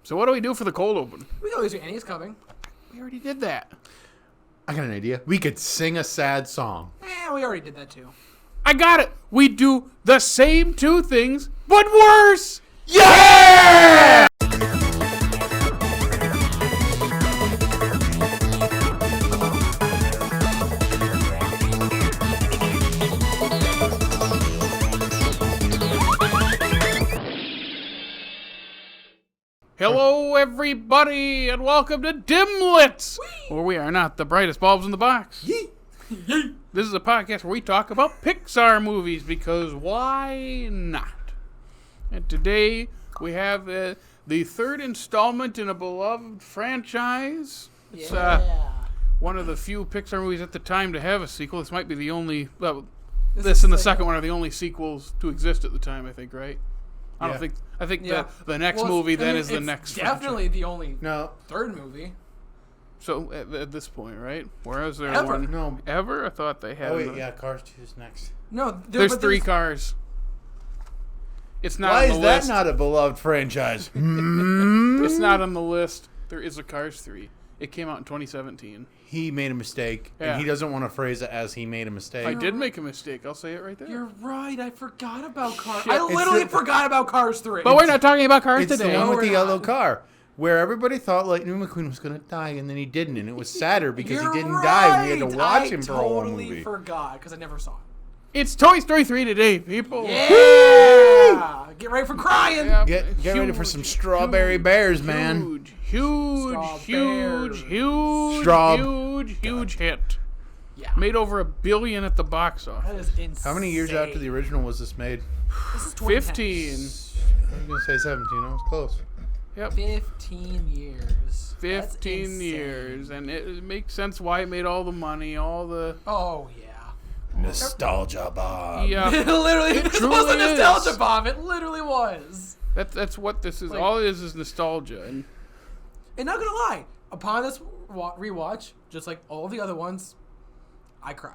So what do we do for the cold open? We always do Annie's Coming. We already did that. I got an idea. We could sing a sad song. We already did that too. I got it. We do the same two things, but worse. Yeah! Hello, everybody, and welcome to Dimlits, where we are not the brightest bulbs in the box. This is a podcast where we talk about Pixar movies, because why not? And today, we have the third installment in a beloved franchise. It's one of the few Pixar movies at the time to have a sequel. This might be the only... Well, this and the second one are the only sequels to exist at the time, I think, right? I think the next movie then is the next definitely franchise. the only third movie. So at this point, right? Whereas there Ever. one No. Ever? I thought they had. Oh, wait, yeah, Cars 2 is next. No, There's three cars. It's not Why on the is that list. not a beloved franchise? It's not on the list. There is a Cars 3. It came out in 2017. He made a mistake, Yeah. and he doesn't want to phrase it as he made a mistake. I did make a mistake. I'll say it right there. You're right. I forgot about Cars. Shit. I literally forgot about Cars 3. But we're not talking about Cars It's today. the one with we're the not. yellow car, where everybody thought Lightning McQueen was going to die, and then he didn't, and it was sadder because You're he didn't right. die, and we had to watch him for a whole totally movie. forgot because I never saw it. It's Toy Story 3 today, people. Yeah! Get ready for crying. Yeah, Get ready for some strawberry bears, man. Huge hit. Yeah. Made over $1 billion at the box office. That is insane. How many years after the original was this made? This is 2010. 15. I was going to say 17. I was close. Yep. 15 years. 15 years. And it makes sense why it made all the money, all the... Oh, yeah. Nostalgia Bob. Yeah. Literally, it truly was a is. nostalgia bomb. It literally was. That's what this is. Like- All it is nostalgia. And And not gonna lie, upon this rewatch, just like all the other ones, I cried.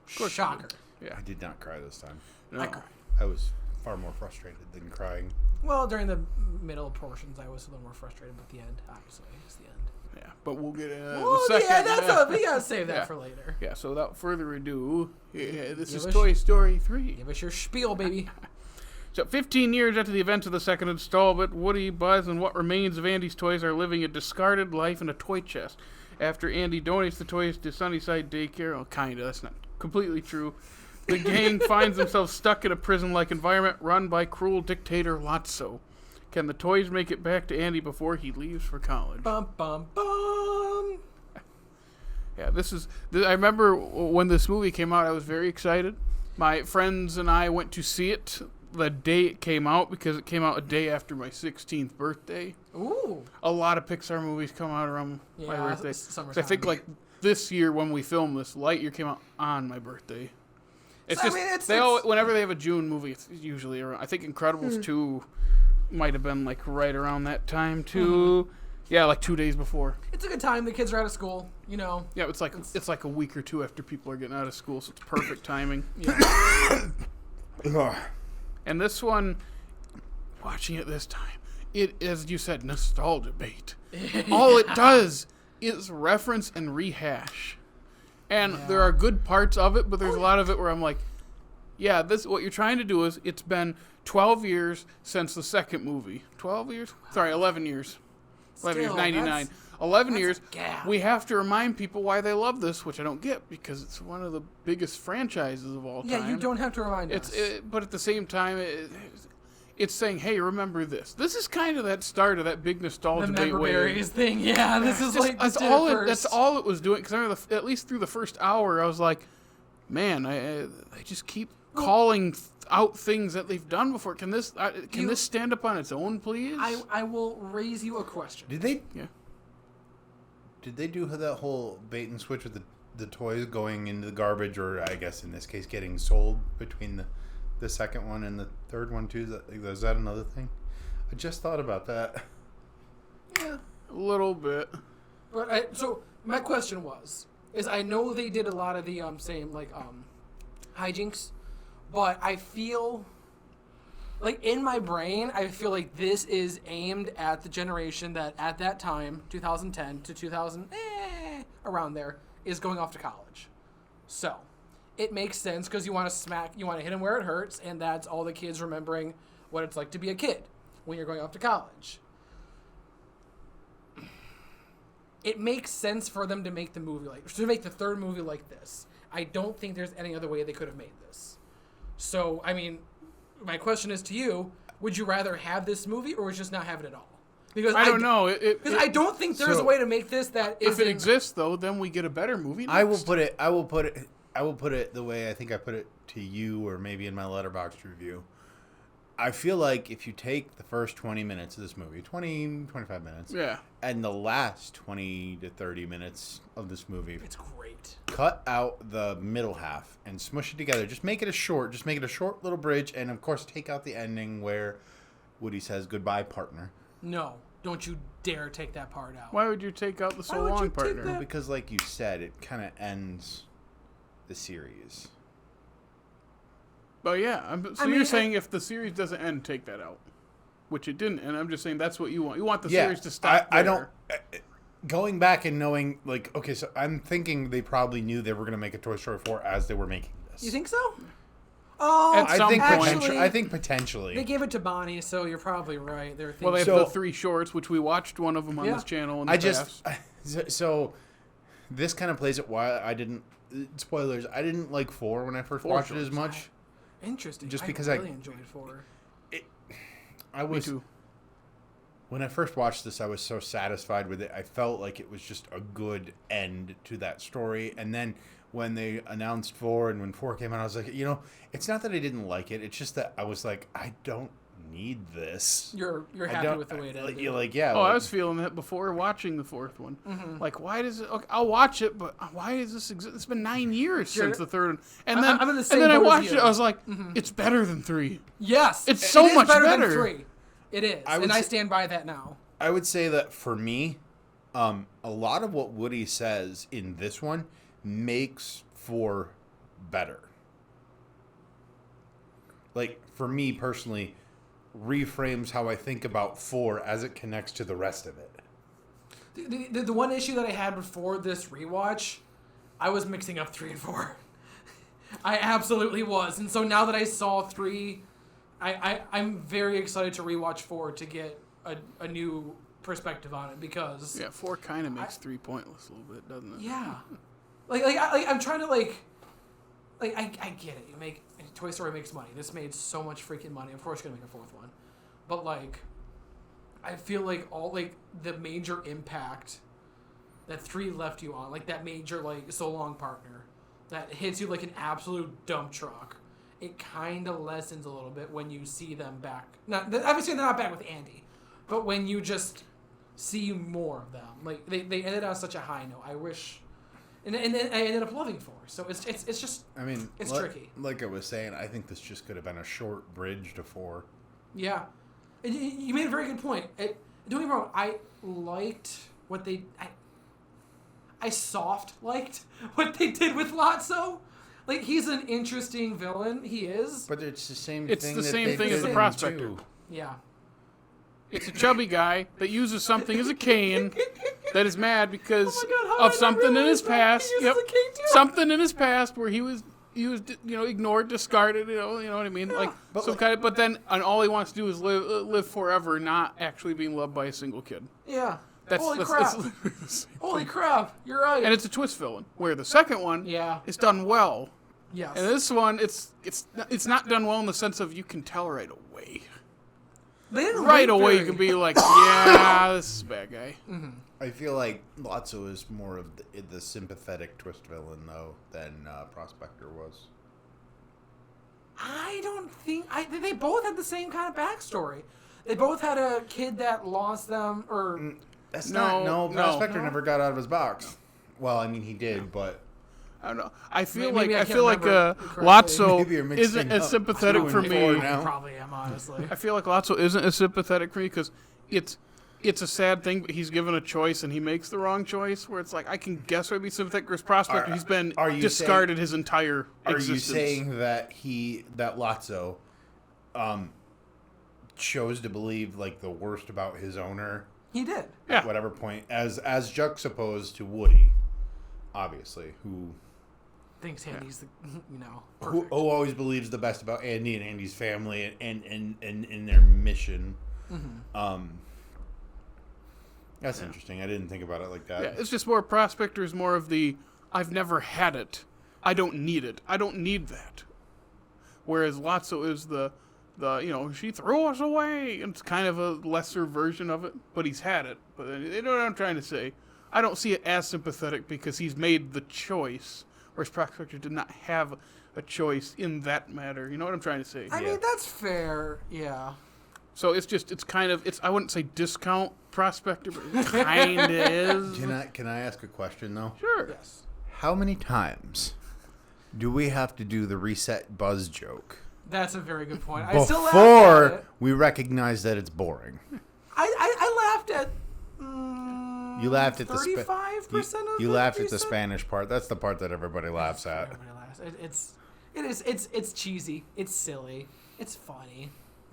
Shocker. yeah. I did not cry this time. No. I cried. I was far more frustrated than crying. Well, during the middle portions, I was a little more frustrated, but the end, obviously, is the end. Yeah. But we'll get into Well, the second. we gotta save that Yeah. for later. Yeah, so without further ado, this Give is us- Toy Story 3. Give us your spiel, baby. So 15 years after the events of the second installment, Woody, Buzz, and what remains of Andy's toys are living a discarded life in a toy chest. After Andy donates the toys to Sunnyside Daycare, oh, kinda, that's not completely true, the gang finds themselves stuck in a prison-like environment run by cruel dictator Lotso. Can the toys make it back to Andy before he leaves for college? Bum, bum, bum. Yeah, I remember when this movie came out, I was very excited. My friends and I went to see it the day it came out because it came out a day after my 16th birthday. Ooh. A lot of Pixar movies come out around my Yeah, birthday. summertime. I think like this year when we filmed this, Lightyear came out on my birthday. It's So, I just mean, it's- they all, whenever they have a June movie, it's usually around. I think Incredibles 2 might have been like right around that time too. Yeah, like 2 days before. It's a good time. The kids are out of school, you know. Yeah, it's like a week or two after people are getting out of school, so it's perfect timing. Ugh. And this one, watching it this time, it, as you said, nostalgia bait. All it does is reference and rehash. And there are good parts of it, but there's a lot of it where I'm like, yeah, this what you're trying to do is, it's been 12 years since the second movie. 12 years? Sorry, 11 years. 11 years, Still, 99. 11 that's years. a gap. We have to remind people why they love this, which I don't get, because it's one of the biggest franchises of all time. Yeah, you don't have to remind us. But at the same time, it's saying, hey, remember this. This is kind of that start of that big nostalgia the bait member wave. berries thing. Yeah, this is like That's all it was doing. Because I remember at least through the first hour, I was like, man, I just keep calling out things that they've done before. Can this stand up on its own, please? I will raise you a question. Did they? Yeah. Did they do that whole bait and switch with the toys going into the garbage, or I guess in this case getting sold between the second one and the third one too? Is that another thing? I just thought about that. Yeah, a little bit. But so my question is I know they did a lot of the same hijinks, but I feel like in my brain, I feel like this is aimed at the generation that at that time, 2010 to 2000, around there, is going off to college. So, it makes sense because you want to hit them where it hurts, and that's all the kids remembering what it's like to be a kid when you're going off to college. It makes sense for them to make the third movie like this. I don't think there's any other way they could have made this. So, I mean, my question is to you, would you rather have this movie or just not have it at all? Because I don't know. Because I don't think there's a way to make this that if it exists, though, then we get a better movie next. I will put it the way I think I put it to you, or maybe in my Letterboxd review. I feel like if you take the first 20 minutes of this movie, 25 minutes, yeah, and the last 20 to 30 minutes of this movie, it's great. Cut out the middle half and smush it together. Just make it a short little bridge, and of course take out the ending where Woody says goodbye, partner. No, don't you dare take that part out. Why would you take out the so long partner? Because like you said, it kind of ends the series. Oh yeah, you're saying if the series doesn't end, take that out, which it didn't, and I'm just saying that's what you want. You want the series to stop. I don't. Going back and knowing, like, okay, so I'm thinking they probably knew they were going to make a Toy Story 4 as they were making this. You think so? Oh, I think potentially. They gave it to Bonnie, so you're probably right. They have the 3 shorts, which we watched one of them on this channel. So this kind of plays it why I didn't. Spoilers. I didn't like 4 when I first watched it as much. Interesting. Just because I really enjoyed 4. Me too. When I first watched this, I was so satisfied with it. I felt like it was just a good end to that story. And then when they announced 4 and when 4 came out, I was like, it's not that I didn't like it. It's just that I was like, I don't need this. You're happy with the way it ended. You're like, yeah. I was feeling that before watching the 4th one. Mm-hmm. Like, why does it? Okay, I'll watch it, but why does this exist? It's been 9 years since the 3rd one, and then I watched it. I was like, it's better than 3. Yes, it's so much better than 3. It is, I stand by that now. I would say that for me, a lot of what Woody says in this one makes 4 better. Like, for me personally, reframes how I think about 4 as it connects to the rest of it. The one issue that I had before this rewatch, I was mixing up 3 and 4. I absolutely was. And so now that I saw 3, I'm very excited to rewatch 4 to get a new perspective on it, because 4 kind of makes 3 pointless a little bit, doesn't it? Yeah. I'm trying to I get it. Toy Story makes money. This made so much freaking money. Of course, you're gonna make a 4th one, but I feel like all the major impact that 3 left you on, that major so long partner that hits you like an absolute dump truck. It kind of lessens a little bit when you see them back. Obviously they're not back with Andy, but when you just see more of them, they ended on such a high note. I wish. And then I ended up loving 4. So it's just. I mean, it's tricky. Like I was saying, I think this just could have been a short bridge to 4. Yeah, and you made a very good point. Don't get me wrong. I liked what they. I liked what they did with Lotso. He's an interesting villain. He is. But it's the same. It's the same thing as the Prospector. Yeah. It's a chubby guy that uses something as a cane that is mad because of something in his past. Yep. Something in his past where he was ignored, discarded, you know what I mean? Yeah. But then all he wants to do is live forever, not actually being loved by a single kid. Yeah. Holy crap. You're right. And it's a twist villain, where the second one is done well. Yes. And this one, it's not done well in the sense of you can tell right away. Right away, you can be like, yeah, this is a bad guy. Mm-hmm. I feel like Lotso is more of the sympathetic twist villain, though, than Prospector was. I don't think... they both had the same kind of backstory. They both had a kid that lost them, or... Prospector never got out of his box. Well, I mean, he did, but... I don't know. I feel Maybe like Lotso isn't as sympathetic for me. Probably am, honestly. I feel like Lotso isn't as sympathetic for me because it's a sad thing, but he's given a choice and he makes the wrong choice. Where it's like I can guess why he'd be sympathetic. Whereas Prospector, he's been discarded his entire existence. Are you saying that Lotso chose to believe like the worst about his owner. He did. At whatever point, as juxtaposed to Woody, obviously, who thinks Andy's the who always believes the best about Andy and Andy's family and in their mission. Mm-hmm. That's interesting. I didn't think about it like that. Yeah, it's just more Prospector's more of the I've never had it. I don't need it. I don't need that. Whereas Lotso is the she threw us away. And it's kind of a lesser version of it, but he's had it. But you know what I'm trying to say? I don't see it as sympathetic because he's made the choice, whereas Prospector did not have a choice in that matter. You know what I'm trying to say? I mean, that's fair. Yeah. So I wouldn't say discount Prospector, but it kind of is. Can I ask a question though? Sure. Yes. How many times do we have to do the reset Buzz joke? That's a very good point. I Before still laughed at it. we recognize that it's boring. I laughed at. You laughed at 35% of you the laughed at the reset? Spanish part. That's the part that everybody laughs at. Everybody laughs. It's cheesy. It's silly. It's funny.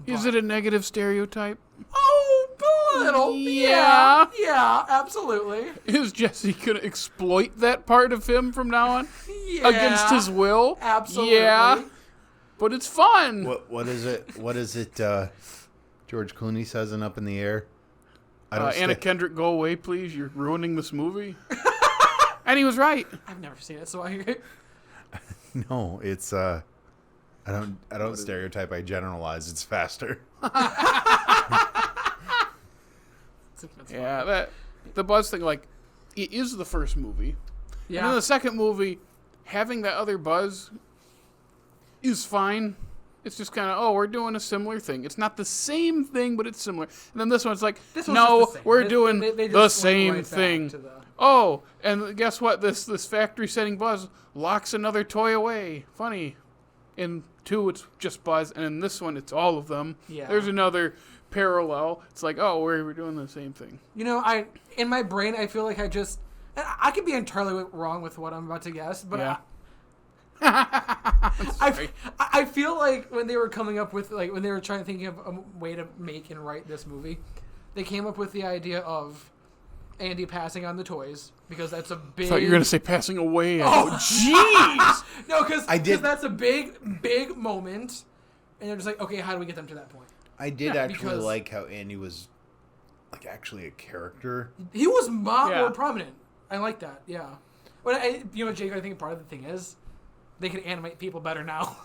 Is it a negative stereotype? Oh, a little. Yeah. Yeah, absolutely. Is Jesse going to exploit that part of him from now on? Yeah. Against his will? Absolutely. Yeah. But it's fun. What is it? What is it? George Clooney says in Up in the Air. Anna Kendrick, go away, please. You're ruining this movie. And he was right. I've never seen it, so I. No, it's I don't stereotype. I generalize. It's faster. Yeah, the Buzz thing, like, it is the first movie. Yeah. And then the second movie, having that other Buzz is fine. It's just kind of, we're doing a similar thing. It's not the same thing, but it's similar. And then this one's like, no, we're doing the same thing. Oh, and guess what? This factory-setting Buzz locks another toy away. Funny. In 2, it's just Buzz, and in this one, it's all of them. Yeah. There's another parallel. It's like, we're doing the same thing. In my brain, I feel like I could be entirely wrong with what I'm about to guess, but Yeah. I feel like when they were coming up with, like, when they were thinking of a way to make and write this movie, they came up with the idea of Andy passing on the toys, because that's a big... I thought you were going to say passing away. Oh, jeez! No, because that's a big moment, and they're just like, okay, how do we get them to that point? I did actually like how Andy was, like, actually a character. He was more prominent. I like that, yeah. But Jake, I think part of the thing is they can animate people better now.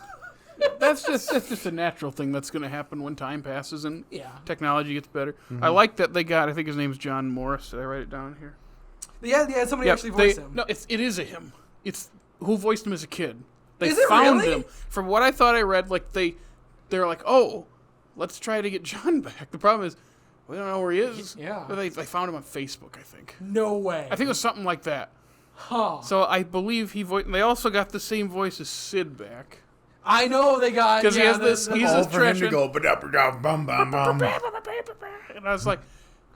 That's just a natural thing that's going to happen when time passes and technology gets better. Mm-hmm. I like that they got, I think his name's John Morris. Did I write it down here? Yeah, somebody actually voiced him. No, it is a him. It's who voiced him as a kid. They Is it found really? him. From what I thought I read, like they're like, let's try to get John back. The problem is, we don't know where he is. Yeah. But they found him on Facebook, I think. No way. I think it was something like that. Huh. So I believe he voiced. They also got the same voice as Sid back. I know they got... Because he has this... He's all this for him to treasure. go, bum, bum, bum. And I was like,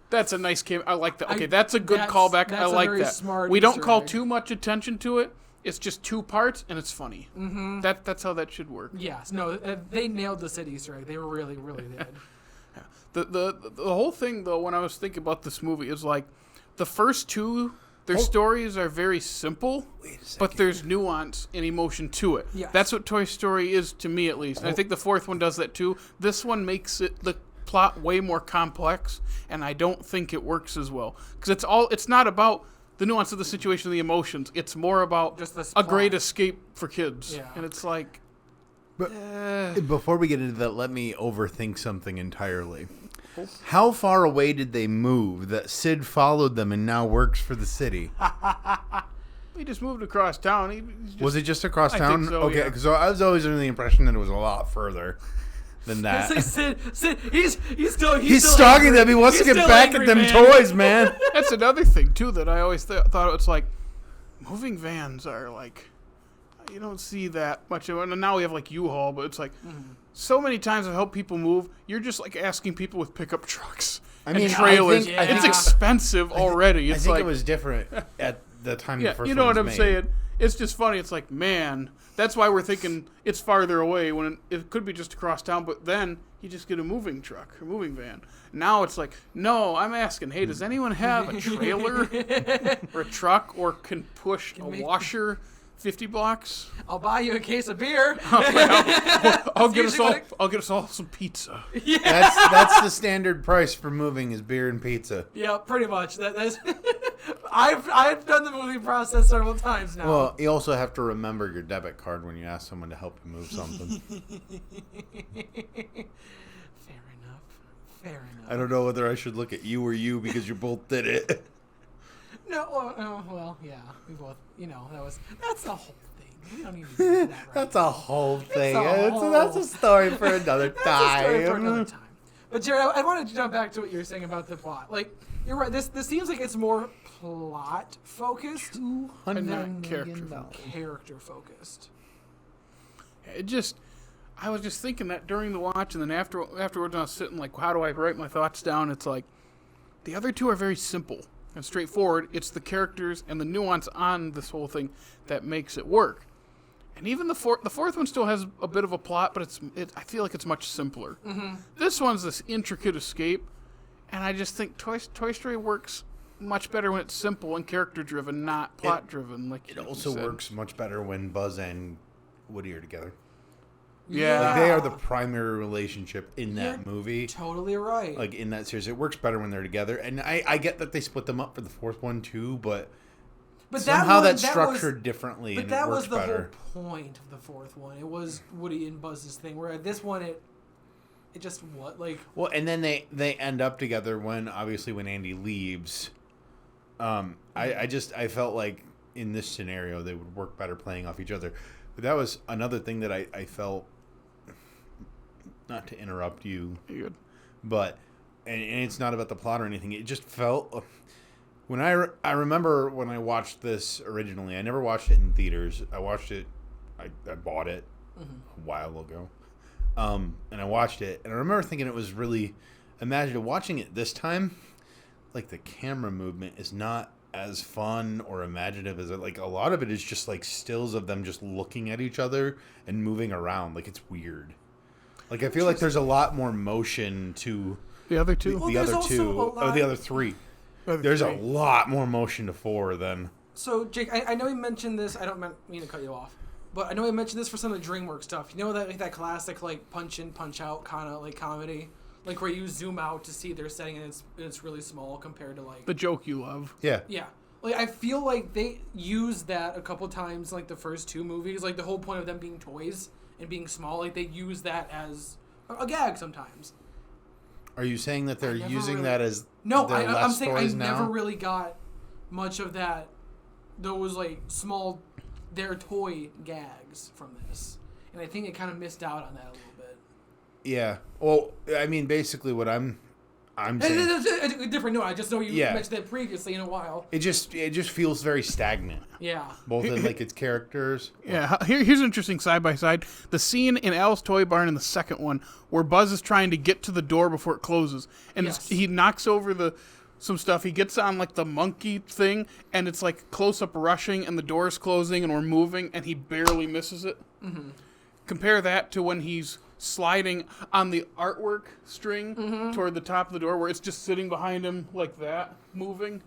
that's a nice game. I like that. Okay, that's a good callback. I like that. Smart We don't Easter call egg. too much attention to it. It's just 2 parts, and it's funny. Mm-hmm. That's how that should work. Yes. No, they nailed the Sid Easter egg. They really, really did. The whole thing, though, when I was thinking about this movie, is like the first 2... Their stories are very simple, but there's nuance and emotion to it. Yes. That's what Toy Story is to me, at least. And I think the 4th one does that too. This one makes the plot way more complex, and I don't think it works as well. Because it's not about the nuance of the situation, the emotions. It's more about Just this a plot. great escape for kids. Yeah. And it's like... But before we get into that, let me overthink something entirely. How far away did they move that Sid followed them and now works for the city? He just moved across town. Was it just across I town? think so, Okay, yeah. because I was always under the impression that it was a lot further than that. It's like Sid, he's still stalking angry. them. He wants He's to get still back angry, at them man. toys, man. That's another thing, too, that I always thought it's like, moving vans are like, you don't see that much. And now we have like U-Haul, but it's like, so many times I've helped people move, you're just like asking people with pickup trucks and trailers. I think it's expensive already. I It's think like, it was different at the time the first you know one what was I'm made. saying? it's just funny. It's like, man, that's why we're thinking it's farther away when it could be just across town. But then you just get a moving truck, a moving van. Now it's like, no, I'm asking, hey, does anyone have a trailer or a truck or can push a washer 50 blocks? I'll buy you a case of beer. I'll get us all some pizza. Yeah. That's the standard price for moving is beer and pizza. Yeah, pretty much. That's I've done the moving process several times now. Well, you also have to remember your debit card when you ask someone to help you move something. Fair enough. I don't know whether I should look at you or you because you both did it. No, well, yeah, we both, that's the whole thing. We don't need to do that right That's now. a whole thing. whole- That's a story for another time. That's a story for another time. But Jared, I wanted to jump back to what you were saying about the plot. Like, you're right. This seems like it's more plot focused And than not character focused. I was just thinking that during the watch, and then afterwards I was sitting like, how do I write my thoughts down? It's like, the other two are very simple and straightforward. It's the characters and the nuance on this whole thing that makes it work. And even the fourth one still has a bit of a plot, but I feel like it's much simpler. Mm-hmm. This one's this intricate escape, and I just think Toy Story works much better when it's simple and character-driven, not plot-driven. It also works much better when Buzz and Woody are together. Yeah. Like they are the primary relationship in that movie. Totally right. Like in that series, it works better when they're together. And I get that they split them up for the fourth one too, but somehow that's structured differently and it works better. But that was the whole point of the fourth one. It was Woody and Buzz's thing. Where this one, it just what like. Well, and then they end up together when Andy leaves. I felt like in this scenario they would work better playing off each other. But that was another thing that I felt. Not to interrupt you, You're good. But and it's not about the plot or anything. It just felt when I remember when I watched this originally. I never watched it in theaters. I watched it. I bought it a while ago, and I watched it. And I remember thinking it was really imaginative. Watching it this time, like the camera movement is not as fun or imaginative as it. Like a lot of it is just like stills of them just looking at each other and moving around. Like it's weird. Like, I feel like there's a lot more motion to the other two. The other three. There's a lot more motion to 4 than. So, Jake, I know you mentioned this. I don't mean to cut you off, but I know you mentioned this for some of the DreamWorks stuff. You know that classic like punch in, punch out kind of like comedy, like where you zoom out to see their setting and it's really small compared to like the joke you love. Yeah. Yeah. Like I feel like they used that a couple times, like the first 2 movies, like the whole point of them being toys. And being small, like they use that as a gag sometimes. Are you saying that they're using that as I'm saying I now? never really got much of that. Those like small, their toy gags from this, and I think it kind of missed out on that a little bit. Yeah. Well, I mean, basically, what I'm saying. It's a different note. I just know you mentioned that previously in a while. It just feels very stagnant. Yeah. Both in like its characters. Yeah. Here's an interesting side by side. The scene in Al's Toy Barn in the second one where Buzz is trying to get to the door before it closes, and he knocks over some stuff. He gets on like the monkey thing, and it's like close up rushing, and the door's closing, and we're moving, and he barely misses it. Mm-hmm. Compare that to when he's sliding on the artwork string toward the top of the door where it's just sitting behind him like that, moving.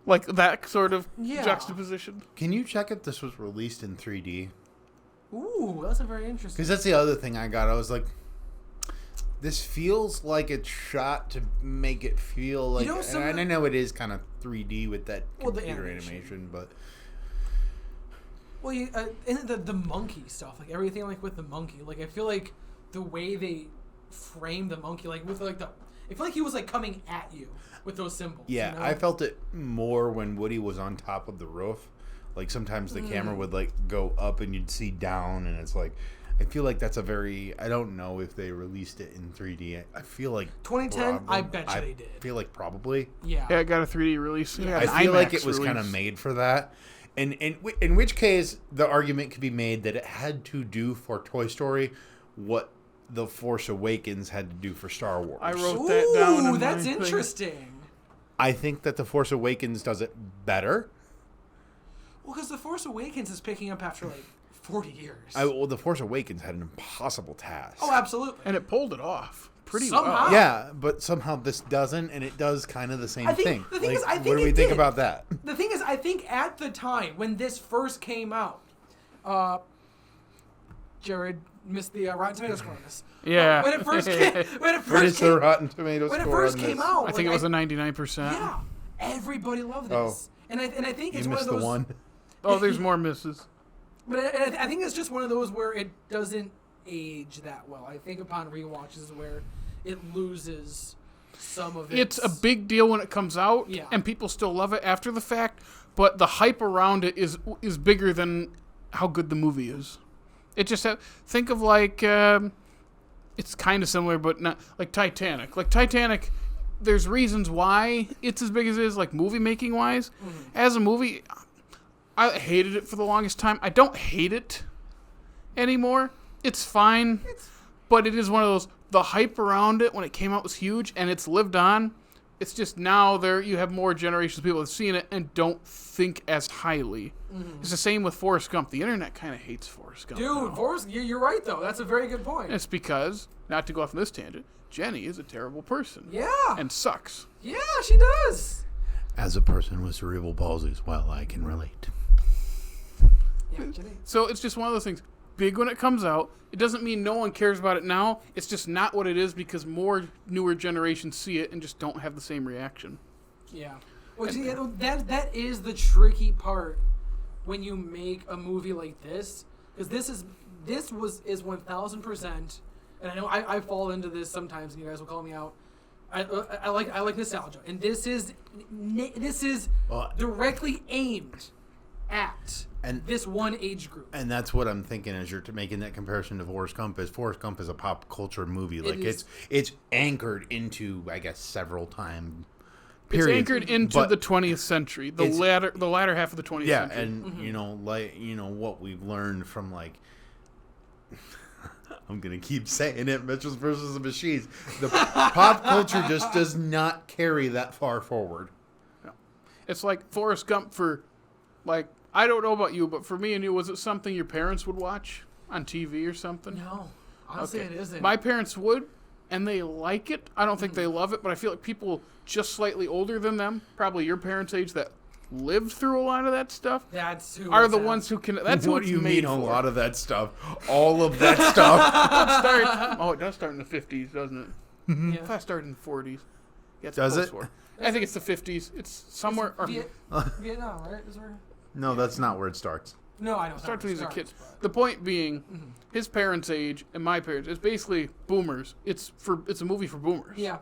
Like that sort of juxtaposition. Can you check if this was released in 3D? Ooh, that's a very interesting. Because that's the other thing I got. I was like, this feels like it's shot to make it feel like... and I know it is kind of 3D with that computer animation, but... Well, and the monkey stuff, like everything like with the monkey, like I feel like the way they frame the monkey, like with like I feel like he was like coming at you with those symbols. Yeah, you know? I felt it more when Woody was on top of the roof. Like sometimes the camera would like go up and you'd see down, and it's like I feel like that's a very... I don't know if they released it in 3D. I feel like 2010. I bet you they did. I feel like probably. Yeah. Yeah, it got a 3D release. Yeah, I feel like it was kind of made for that. And in which case, the argument could be made that it had to do for Toy Story what The Force Awakens had to do for Star Wars. I wrote that down. Ooh, that's interesting. I think that The Force Awakens does it better. Well, because The Force Awakens is picking up after, like, 40 years. Well, The Force Awakens had an impossible task. Oh, absolutely. And it pulled it off pretty Somehow. well. Yeah, but somehow this doesn't, and it does kind of the same thing. The thing is, I think what do we it think did. about that? The thing is, I think at the time when this first came out, Jared missed the Rotten Tomatoes score on this. Yeah. When it first Rotten Tomatoes when it score first on came this? out, I think it was a 99%. Yeah, everybody loved Oh. this, and I think You it's one missed of those. the one. Oh, there's more misses. But I think it's just one of those where it doesn't age that well. I think upon rewatches is where it loses some of It's a big deal when it comes out, Yeah. and people still love it after the fact, but the hype around it is bigger than how good the movie is. It just think of like it's kind of similar, but not like Titanic. Like Titanic, there's reasons why it's as big as it is, like movie making wise. Mm-hmm. As a movie, I hated it for the longest time. I don't hate it anymore. It's fine, but it is one of those. The hype around it when it came out was huge, and it's lived on. It's just now you have more generations of people that have seen it and don't think as highly. Mm-hmm. It's the same with Forrest Gump. The internet kind of hates Forrest Gump. Dude, now. Forrest, you're right though. That's a very good point. And it's because, not to go off on this tangent, Jenny is a terrible person. Yeah. And sucks. Yeah, she does. As a person with cerebral palsy as well, I can relate. Yeah, Jenny. So it's just one of those things. Big when it comes out. It doesn't mean no one cares about it now. It's just not what it is because more newer generations see it and just don't have the same reaction. Yeah. Which that is the tricky part when you make a movie like this, because this is 1000%. And I know I fall into this sometimes, and you guys will call me out. I like nostalgia, and this is directly aimed at this one age group. And that's what I'm thinking as you're making that comparison to Forrest Gump. Forrest Gump is a pop culture movie. Like it's anchored into, I guess, several time periods. It's anchored into the 20th century, the latter half of the 20th yeah, century. and what we've learned from like. I'm gonna keep saying it, Mitchell's versus the Machines. The pop culture just does not carry that far forward. No. It's like Forrest Gump for, like, I don't know about you, but for me and you, was it something your parents would watch on TV or something? No, honestly, Okay. it isn't. My parents would, and they like it. I don't think they love it, but I feel like people just slightly older than them, probably your parents' age, that lived through a lot of that stuff, That's who are it's the at. ones who can. That's what do you made mean a for. lot of that stuff? All of that stuff. Oh, it does start in the 50s, doesn't it? Yeah. I thought it started in the 40s. Yeah, it's Does it? post-war. I think it's the 50s. It's somewhere. Or, Vietnam, right? Is where? No, that's not where it starts. No, I know. starts when he's a kid. But The point being, his parents' age and my parents, it's basically boomers. It's a movie for boomers. yeah.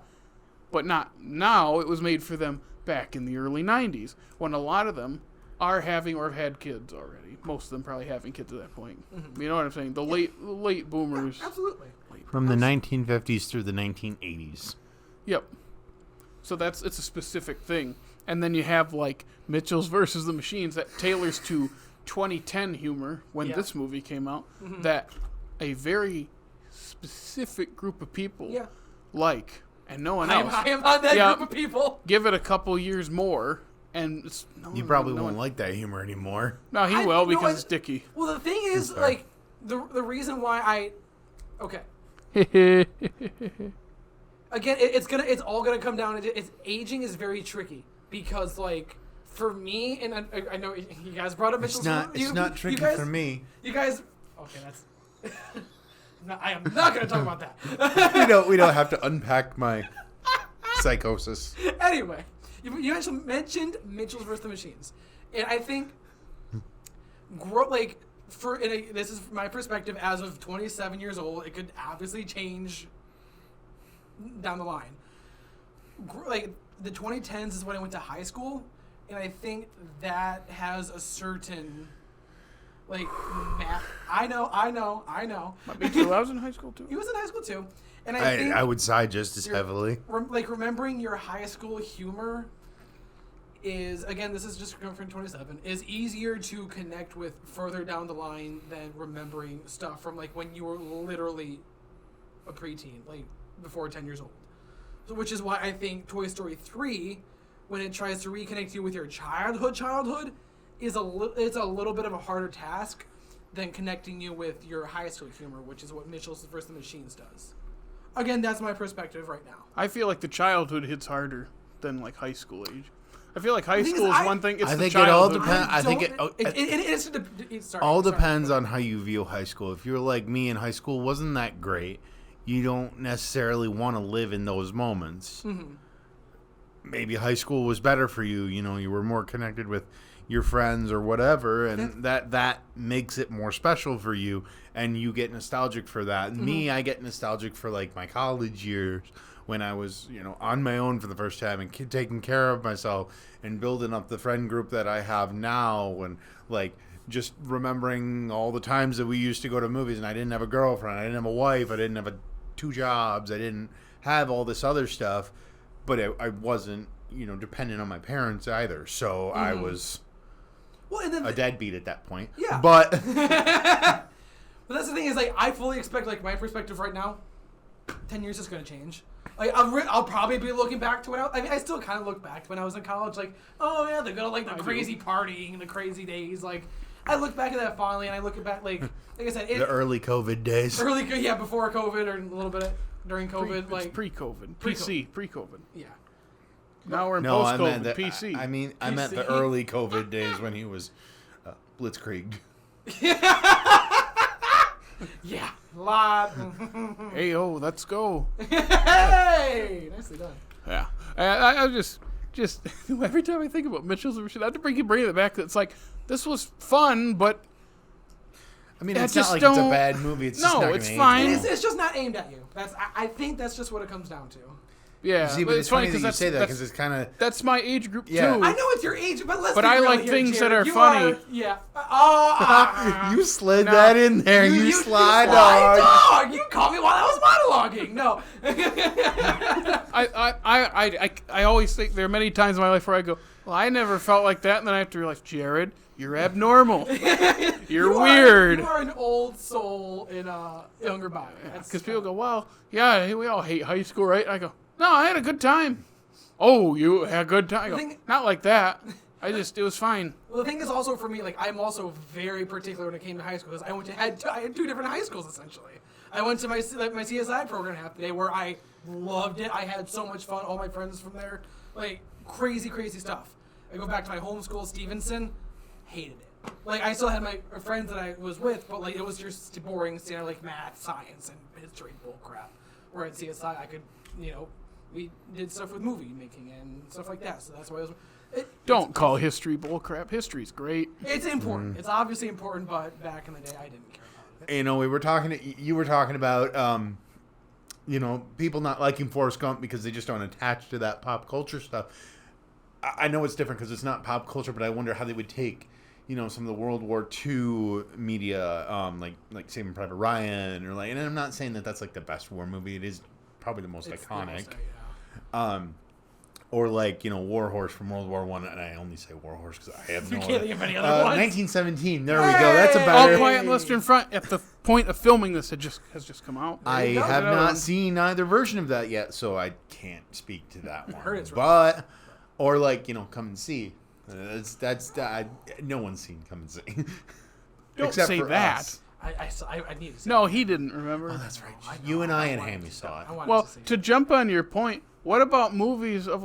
But not now. It was made for them back in the early 90s, when a lot of them are having or have had kids already. Most of them probably having kids at that point. You know what I'm saying? The late boomers. Absolutely. From the 1950s through the 1980s. Yep. So it's a specific thing. And then you have like Mitchell's versus the Machines that tailors to 2010 humor when Yeah. this movie came out, that a very specific group of people like, and no one else. I am on that Yeah. group of people. Give it a couple years more, and You probably won't like that humor anymore. No, he I- will you know, because it's Dickey. Well, the thing is, like, the reason why okay. Again, it's all gonna come down to aging is very tricky because, like, for me, and I know you guys brought up Mitchell's. It's not tricky you guys, for me. You guys, okay, that's. No, I am not gonna talk about that. We don't have to unpack my psychosis. Anyway, you mentioned Mitchell's versus the Machines, and I think, this is my perspective as of 27 years old. It could obviously change down the line. Like the 2010s is when I went to high school, and I think that has a certain. Like, Matt, I know. Might be true. I was in high school too. He was in high school too, and I think I would side just as heavily. remembering your high school humor is, again, this is just from 27, is easier to connect with further down the line than remembering stuff from like when you were literally a preteen, like before 10 years old. So, which is why I think Toy Story 3, when it tries to reconnect you with your childhood, it's a little bit of a harder task than connecting you with your high school humor, which is what Mitchell's vs. the Machines does. Again, that's my perspective right now. I feel like the childhood hits harder than like high school age. I feel like high school is one thing. It's I the think it all childhood. depends. I think it all depends on how you view high school. If you're like me and high school wasn't that great, you don't necessarily want to live in those moments. Mm-hmm. Maybe high school was better for you. You know, you were more connected with your friends or whatever, and that makes it more special for you, and you get nostalgic for that. Mm-hmm. Me, I get nostalgic for like my college years when I was, on my own for the first time and taking care of myself and building up the friend group that I have now, and like just remembering all the times that we used to go to movies, and I didn't have a girlfriend, I didn't have a wife, I didn't have 2 jobs, I didn't have all this other stuff, but I wasn't, dependent on my parents either, so I was a deadbeat at that point. Yeah. But But that's the thing is, like, I fully expect, like, my perspective right now, 10 years is going to change. Like, I'll probably be looking back to when I still kind of look back to when I was in college, like, oh, yeah, they're going to, like, the crazy partying, the crazy days. Like, I look back at that fondly, and I look back, like I said. The early COVID days. Before COVID, or a little bit during COVID. It's pre-COVID. Pre-COVID. Yeah. Now we're in No, I post-COVID. meant that. PC. I meant the early COVID days when he was blitzkrieged. Yeah. Lot. Hey, let's go. Hey! Nicely done. Yeah. I just every time I think about Mitchell's Machine, I have to bring it back. It's like, this was fun, but I mean, I it's not just like it's a don't- bad movie. It's No, just not it's gonna fine. age well. It's just not aimed at you. I think that's just what it comes down to. yeah. See, but it's funny that you that's- say that that's- because it's kind of. that's my age group Yeah. too. I know it's your age, but let's But be I real like here, things that Jared. are You funny. Yeah. You slid that in there. You slide dog. dog. You caught me while I was monologuing. No. I always think there are many times in my life where I go, well, I never felt like that, and then I have to realize, Jared, you're abnormal. You're weird. You are an old soul in a younger body. Because people go, well, yeah, we all hate high school, right? I go, no, I had a good time. Oh, you had a good time? I go, not like that. It was fine. Well, the thing is also for me, like, I'm also very particular when it came to high school, because I had 2 different high schools, essentially. I went to my CSI program half the day, where I loved it. I had so much fun. All my friends from there, like, crazy, crazy stuff. I go back to my home school, Stevenson, hated it. Like, I still had my friends that I was with, but, like, it was just boring standard, like, math, science, and history bullcrap. Where at CSI, I could, we did stuff with movie making and stuff like that, so that's why Don't call history bullcrap. History's great. It's important. It's obviously important, but back in the day, I didn't care about it. You were talking about, people not liking Forrest Gump because they just don't attach to that pop culture stuff. I know it's different because it's not pop culture, but I wonder how they would take, some of the World War II media, like Saving Private Ryan, or and I'm not saying that that's like the best war movie. It is probably the most iconic. Or War Horse from World War I, and I only say War Horse because I have no You idea. can't think of any other ones. 1917. There we go. That's a All better. Quiet on the Western Front, at the point of filming this, has just come out. I you go. have Another not one. seen either version of that yet, so I can't speak to that one. heard it's But, or Come and See. No one's seen Come and See. Don't Except say for that. us. I need to see No, he didn't remember. Oh, that's right. You and I and Hammy saw it. Well, to jump on your point, what about movies of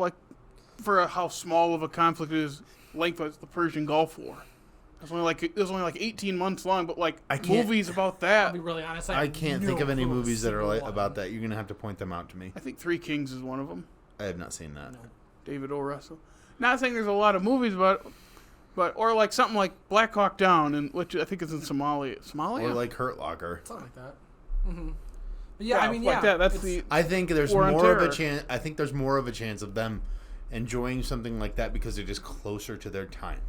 for how small of a conflict it is, lengthwise, the Persian Gulf War? It was only like 18 months long, but movies about that. I'll be really honest. I can't think of any movies that are about that. You're gonna have to point them out to me. I think Three Kings is one of them. I have not seen that. David O. Russell. Not saying there's a lot of movies about it, or something like Black Hawk Down, which I think is in Somalia. Somalia? Or Hurt Locker. Something like that. Mm-hmm. But yeah, I mean, yeah. that. That's it's- I think there's War on more of a Terror. chance. I think there's more of a chance of them enjoying something like that because they're just closer to their time.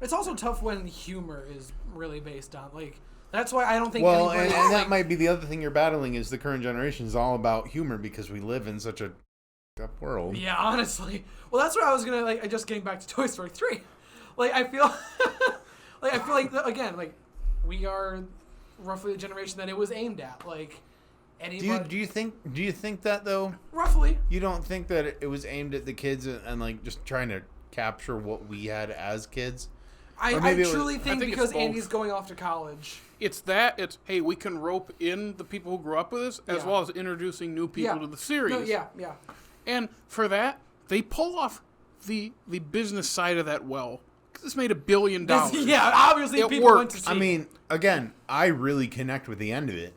It's also tough when humor is really based on that's why I don't think. Well, anybody, and that might be the other thing you're battling is the current generation is all about humor because we live in such a up world. Yeah, honestly. Well, that's what I was gonna just getting back to Toy Story 3. I feel again we are roughly the generation that it was aimed at. Anybody. Do you think that though? Roughly. You don't think that it was aimed at the kids and just trying to capture what we had as kids. I truly think think because it's both. Andy's going off to college. It's that. It's, hey, we can rope in the people who grew up with us as Yeah. well as introducing new people to the series. No, yeah. And for that, they pull off the business side of that well. 'Cause this made $1 billion. Yeah, obviously It people went worked. to see I mean, again, I really connect with the end of it.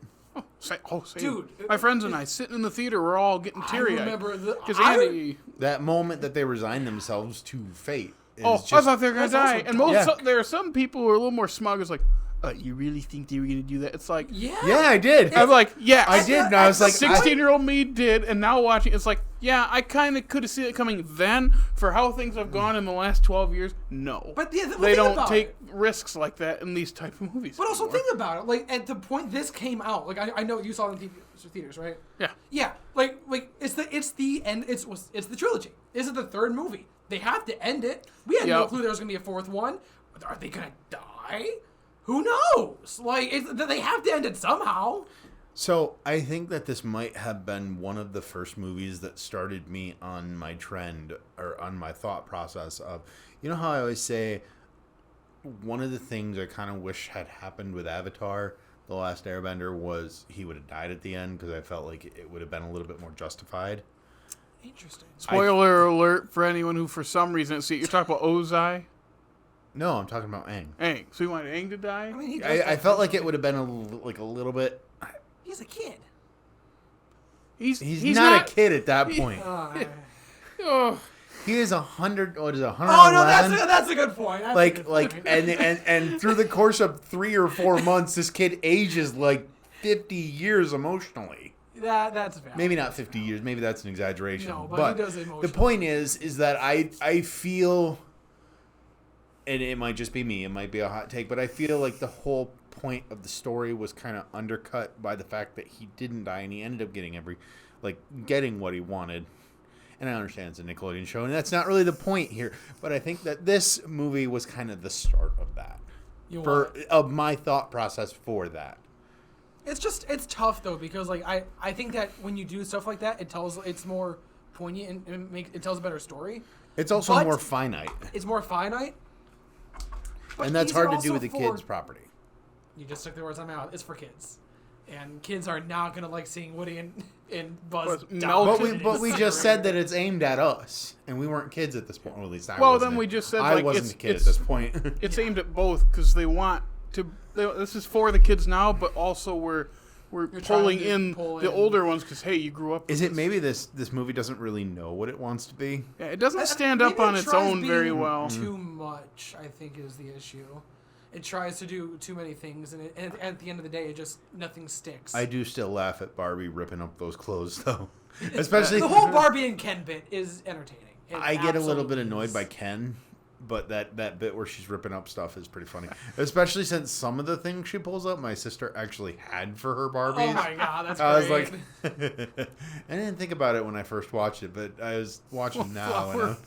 Same. Dude, My friends and I sitting in the theater, we're all getting teary-eyed. I remember Because Andy... That moment that they resign themselves to fate. Is Oh, just, I thought they were going to that's die. also And dumb. there are some people who are a little more smug. It's like, you really think they were going to do that? It's like... Yeah. Yeah, I did. I'm like, yeah. I did, and I was like, 16-year-old me did, and now watching, it's like, yeah, I kind of could have seen it coming then. For how things have gone in the last 12 years, no. But the they thing don't about take it- risks like that in these type of movies. But also anymore. think about it. Like at the point this came out, like I know you saw it in theaters, right? Yeah. Yeah. Like it's the end. It's the trilogy. This is the third movie. They have to end it. We had no Yep. clue there was gonna be a fourth one. Are they gonna die? Who knows? Like they have to end it somehow. So I think that this might have been one of the first movies that started me on my trend or on my thought process of, you know how I always say one of the things I kind of wish had happened with Avatar, The Last Airbender, was he would have died at the end because I felt like it would have been a little bit more justified. Interesting. Spoiler alert for anyone who, for some reason, see, you're talking about Ozai. No, I'm talking about Aang. Aang. So you wanted Aang to die? I mean, he does I die felt like it eventually. would have been a little bit. He's a kid. He's not a kid at that point. Oh, He is 100. What is it? 111? Oh no, that's a good point. That's a good Like, point. and through the course of 3 or 4 months, this kid ages like 50 years emotionally. that's valid. Maybe not 50 years. Maybe that's an exaggeration. No, but he does the emotionally. point is that I feel, and it might just be me, it might be a hot take, but I feel like the whole point of the story was kind of undercut by the fact that he didn't die and he ended up getting what he wanted. And I understand it's a Nickelodeon show, and that's not really the point here. But I think that this movie was kind of the start of that, of my thought process for that. It's tough though because like I think that when you do stuff like that, it's more poignant and it tells a better story. It's also But- more finite, It's more finite. But and that's these are hard to do also with a for- kid's property. You just took the words out of my mouth. It's for kids, and kids are not gonna like seeing Woody and Buzz. But die. But we just said that it's aimed at us, and we weren't kids at this point. Or at least I Well, wasn't. then we just said, I like, wasn't it's- a kid at it's- this point. it's aimed at both because they want to. This is for the kids now, but also we're trying pulling to in pull the in- older ones because hey, you grew up. Is with it maybe this movie doesn't really know what it wants to be? Yeah, it doesn't stand Maybe up on it its tries own very being well. Too much, I think, is the issue. It tries to do too many things, and at the end of the day, it just nothing sticks. I do still laugh at Barbie ripping up those clothes, though. Especially, the whole Barbie and Ken bit is entertaining. It I get a little bit absolutely annoyed is. by Ken, but that bit where she's ripping up stuff is pretty funny. Especially since some of the things she pulls up, my sister actually had for her Barbies. Oh my god, that's I was great. like, I didn't think about it when I first watched it, but I was watching now. And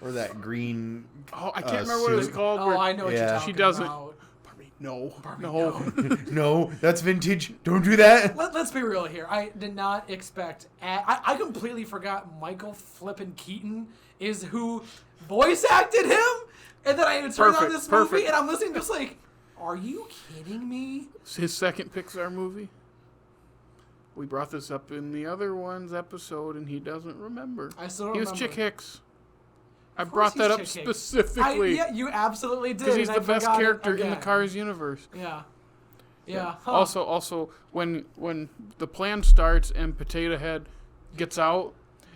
or that green. Oh, I can't remember what it was suit. called. Oh, where I know what Yeah. you're She talking doesn't- about. Barbie, no, Barbie, no. No, that's vintage. Don't do that. Let's be real here. I did not expect. I completely forgot Michael Flippin' Keaton is who voice acted him, and then I turned on Perfect, this movie perfect. and I'm listening, just like, are you kidding me? It's his second Pixar movie. We brought this up in the other one's episode, and he doesn't remember. I still don't He was remember. Chick Hicks. I Of brought course that up he's Chick Hicks. specifically Yeah, you absolutely did. because he's and the I best forgot it character in the again. Cars universe. Yeah. Yeah. Huh. Also, when the plan starts and Potato Head gets out,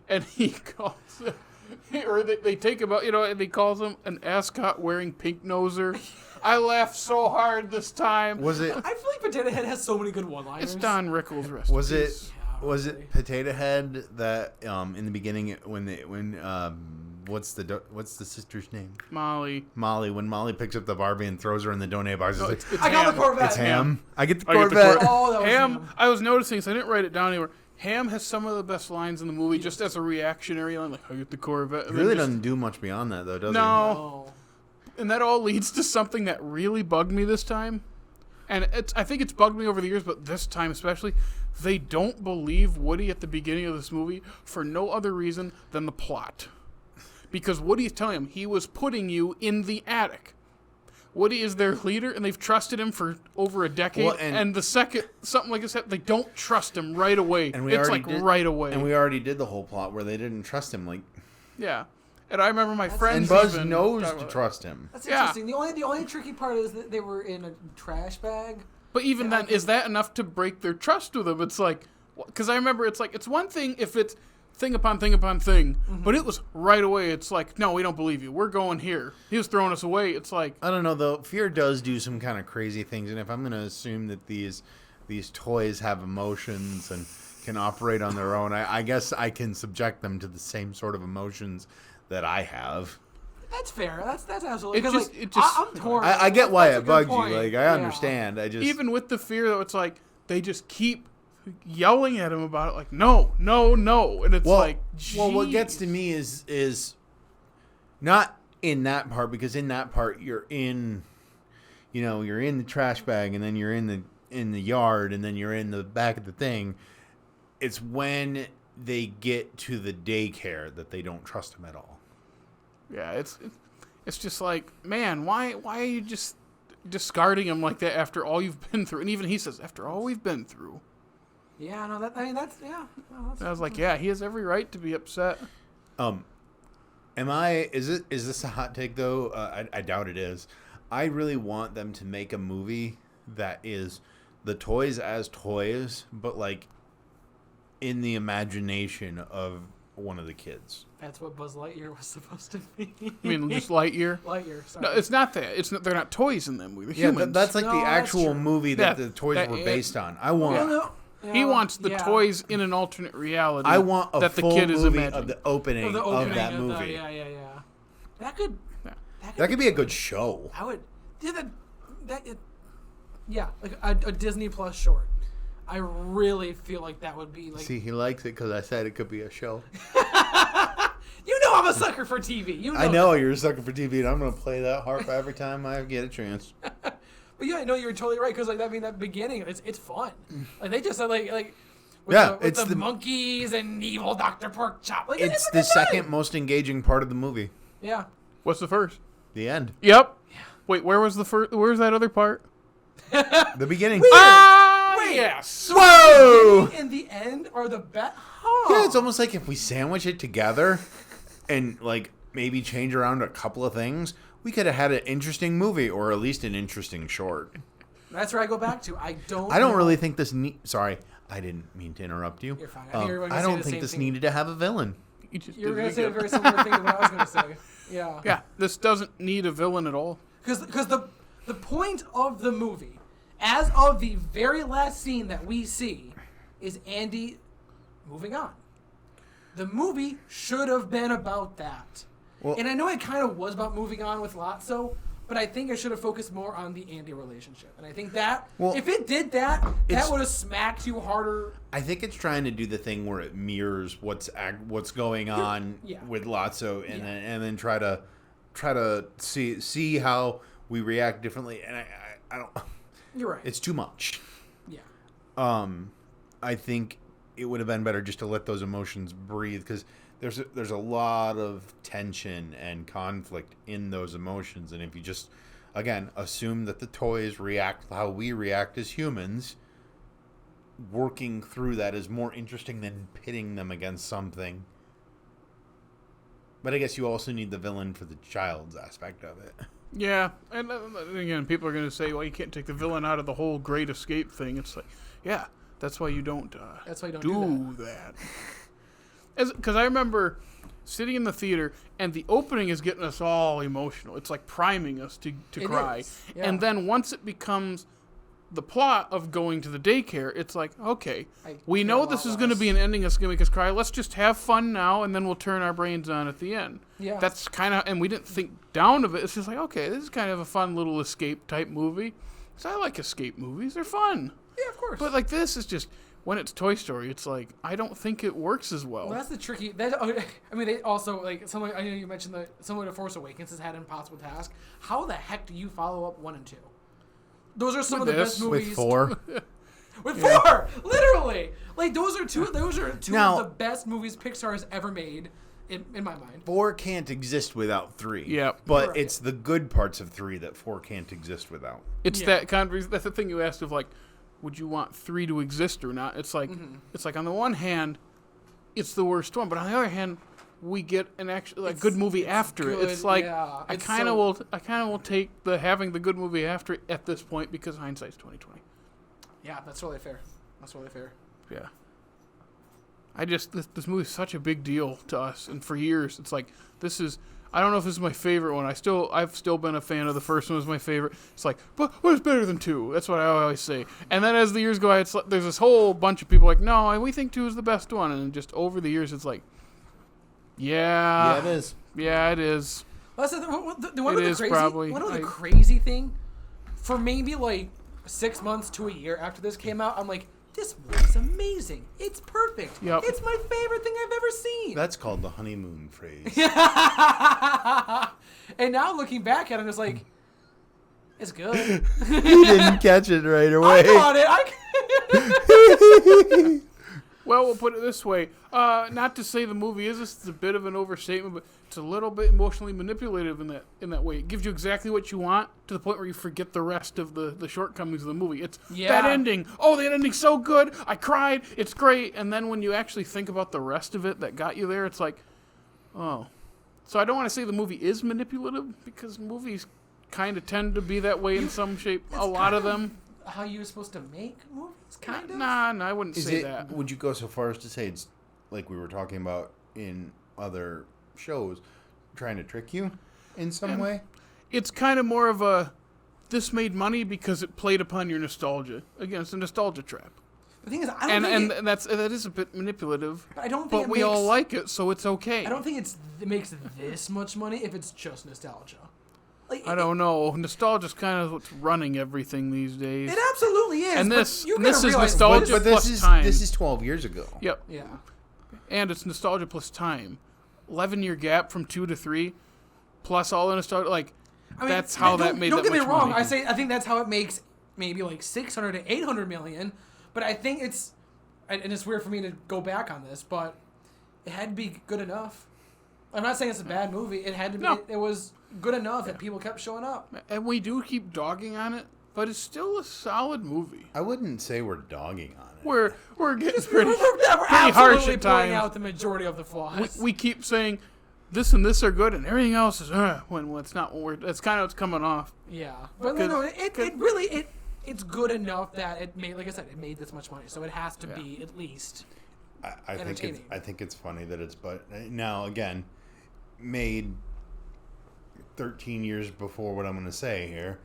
and he calls him, or they take him out, and he calls him an ascot wearing pink noser. I laughed so hard this time. Was it? I feel like Potato Head has so many good one-liners. It's Don Rickles. Rest in Was it? peace. Yeah, Was really. it Potato Head that in the beginning when what's the sister's name? Molly? Molly. When Molly picks up the Barbie and throws her in the donate box, it's like, I got the Corvette. it's Ham. I get the I get the Corvette. Oh, that was Ham. him. I was noticing, so I didn't write it down anywhere. Ham has some of the best lines in the movie, just as a reactionary line, like I get the Corvette. He And really then just- doesn't do much beyond that, though, does he? No. Oh. And that all leads to something that really bugged me this time. And I think it's bugged me over the years, but this time especially, they don't believe Woody at the beginning of this movie for no other reason than the plot. because Woody is telling him he was putting you in the attic. Woody is their leader, and they've trusted him for over a decade. Well, and the second something like this happens, they don't trust him right away. And it's like right away. And we already did the whole plot where they didn't trust him. Like, yeah. And I remember my friends. and Buzz even knows talking to about trust him. That's Yeah. interesting. The only tricky part is that they were in a trash bag. But even then, is that enough to break their trust with him? It's like, because I remember it's like, it's one thing if it's thing upon thing upon thing, but it was right away. It's like, no, we don't believe you. We're going here. He was throwing us away. It's like, I don't know though. Fear does do some kind of crazy things, and if I'm going to assume that these toys have emotions and can operate on their own, I guess I can subject them to the same sort of emotions that I have. That's fair. That's absolutely. It just I'm torn. I get why That's a it good bugs you. point. Like, I Yeah. understand. I just even with the fear, though, it's like they just keep yelling at him about it. Like, no, no, no, and it's like, well, what gets jeez. to me is not in that part, because in that part you're in the trash bag, and then you're in the yard, and then you're in the back of the thing. It's when they get to the daycare that they don't trust him at all. Yeah, it's just like, man, why are you just discarding him like that after all you've been through? And even he says, after all we've been through. Yeah, no, that's yeah. No, And I was like, yeah, he has every right to be upset. Is this a hot take though? I doubt it is. I really want them to make a movie that is the toys as toys, but like in the imagination of one of the kids. That's what Buzz Lightyear was supposed to be. I mean, just Lightyear. Lightyear. Sorry. No, it's not that. It's not, they're not toys in them. They're Yeah, humans. that's like No, the that's actual true. movie that Yeah, the toys that- were based on. I want. Well, no, He wants the yeah. toys in an alternate reality. I want a that the full kid is movie imagining. of the opening Of the of opening that of movie. yeah. That could. Yeah. That could be a good show. I would. Yeah, yeah, like a Disney Plus short. I really feel like that would be like. See, he likes it because I said it could be a show. You know I'm a sucker for TV. You know. I know you're a sucker for TV, and I'm going to play that harp every time I get a chance. But yeah, I know you're totally right because like I mean that beginning, it's fun. Like they just said like. With Yeah, the, with it's the the- monkeys and evil Dr. Porkchop. Like, It's a the good time. second most engaging part of the movie. Yeah. What's the first? The end. Yep. Wait, where was the first? Where's that other part? The beginning. Ah, Wait. yes. Whoa! And the end are the best. Yeah, it's almost like if we sandwich it together and like maybe change around a couple of things, we could have had an interesting movie, or at least an interesting short. That's where I go back to. I don't I don't know. really think this sorry, I didn't mean to interrupt you. You're fine. I think everyone can I say don't the think same this thing. needed to have a villain. You just You were did going it to say a again. very similar thing to what I was going to say. Yeah. Yeah, this doesn't need a villain at all. Because the point of the movie, as of the very last scene that we see, is Andy moving on. The movie should have been about that. Well- And I know it kind of was about moving on with Lotso, but I think it should have focused more on the Andy relationship. And I think that, Well, if it did that, it's- that would have smacked you harder. I think it's trying to do the thing where it mirrors what's going on Yeah. with Lotso, and Yeah. then try to see how we react differently. And I don't. You're right. It's too much. yeah. I think it would have been better just to let those emotions breathe, because there's a lot of tension and conflict in those emotions, and if you just again assume that the toys react how we react as humans, working through that is more interesting than pitting them against something. But I guess you also need the villain for the child's aspect of it. Yeah, and again, people are going to say, well, you can't take the villain out of the whole Great Escape thing. It's like, yeah, that's why you don't, That's why you don't do that. Because I remember sitting in the theater, and the opening is getting us all emotional. It's like priming us to It cry. is, yeah. And then once it becomes the plot of going to the daycare, it's like, okay, we care know a this lot is going to less. be an ending that's going to make us cry. Let's just have fun now, and then we'll turn our brains on at the end. Yeah. That's kind of, and we didn't think down of it. It's just like, okay, this is kind of a fun little escape type movie. Because I like escape movies. They're fun. Yeah, of course. But like this is just, when it's Toy Story, it's like, I don't think it works as well. Well, that's the tricky. I mean, they also like someone. I know you mentioned that someone at Force Awakens has had an impossible task. How the heck do you follow up 1 and 2? Those are some With of the this? best movies. With 4. With 4, literally. Like those are two. Those are two Now- of the best movies Pixar has ever made. in my mind. 4 can't exist without 3. Yep. But Right. it's the good parts of 3 that 4 can't exist without. It's Yeah. that's the thing you asked of, like, would you want 3 to exist or not? It's like, on the one hand, it's the worst one, but on the other hand, we get an actual good movie after it. It's like, yeah. I It's kind of so- will take having the good movie after it at this point, because hindsight's 20/20. Yeah, that's really fair. That's really fair. Yeah. This movie's such a big deal to us, and for years it's like, I don't know if this is my favorite one. I've still been a fan of the first one. Was my favorite. It's like, but what's better than 2? That's what I always say. And then as the years go by, there's this whole bunch of people like, no, we think 2 is the best one. And just over the years, it's like, yeah, it is. Yeah, it is. That's the one It with the is crazy. probably. One of the crazy thing, for maybe like 6 months to a year after this came out, I'm like, this movie's amazing. It's perfect. Yep. It's my favorite thing I've ever seen. That's called the honeymoon phase. And now looking back at it, I'm just like, it's good. You didn't catch it right I away. got it. Well, we'll put it this way. Not to say the movie is just a bit of an overstatement, but it's a little bit emotionally manipulative in that way. It gives you exactly what you want to the point where you forget the rest of the shortcomings of the movie. It's Yeah. that ending. Oh, that ending's so good. I cried. It's great. And then when you actually think about the rest of it that got you there, it's like, oh. So I don't want to say the movie is manipulative, because movies kind of tend to be that way in some shape. A lot of them. How you were supposed to make movies, kind of? Nah, I wouldn't say that. Would you go so far as to say it's like we were talking about in other shows, trying to trick you in some way? It's kind of more of a, this made money because it played upon your nostalgia. Again, it's a nostalgia trap. The thing is, I don't think And that is a bit manipulative. I don't think But it we all makes- like it, so it's okay. I don't think it makes this much money if it's just nostalgia. Like, I don't know. Nostalgia's kind of what's running everything these days. It absolutely is. And but this- you and gotta this is realize nostalgia. But plus this is time. 12 years ago. Yep. Yeah. And it's nostalgia plus time. 11-year gap from 2 to 3, plus all the nostalgia. Like, I mean, that's how that made Don't that get me much wrong. money. I think that's how it makes maybe like 600 to 800 million. But I think it's, and it's weird for me to go back on this, but it had to be good enough. I'm not saying it's a bad movie. It had to be. No. It was good enough that people kept showing up. And we do keep dogging on it, but it's still a solid movie. I wouldn't say we're dogging on it. We're getting pretty, We're pretty harsh absolutely at pointing times. out the majority of the flaws. We keep saying this and this are good, and everything else is when it's not. That's kind of what's coming off. Yeah, but no, it really it's good enough that it made, like I said, it made this much money, so it has to be at least. I entertaining. think it's funny that it's, but now again, made 13 years before what I'm going to say here.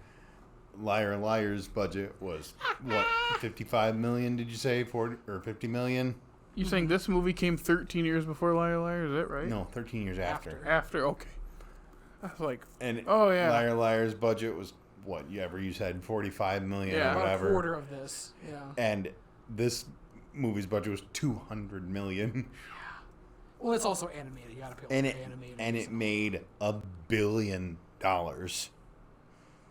Liar Liar's budget was what, 55 million? Did you say 40 or 50 million? You saying this movie came 13 years before Liar Liar? Is that right? No, 13 years after. After, okay. I was like, And oh yeah. Liar Liar's budget was what? You said 45 million Yeah. or About whatever. a quarter of this, yeah. And this movie's budget was 200 million. Well, it's also animated. You gotta pay And for it animated. and it made $1 billion.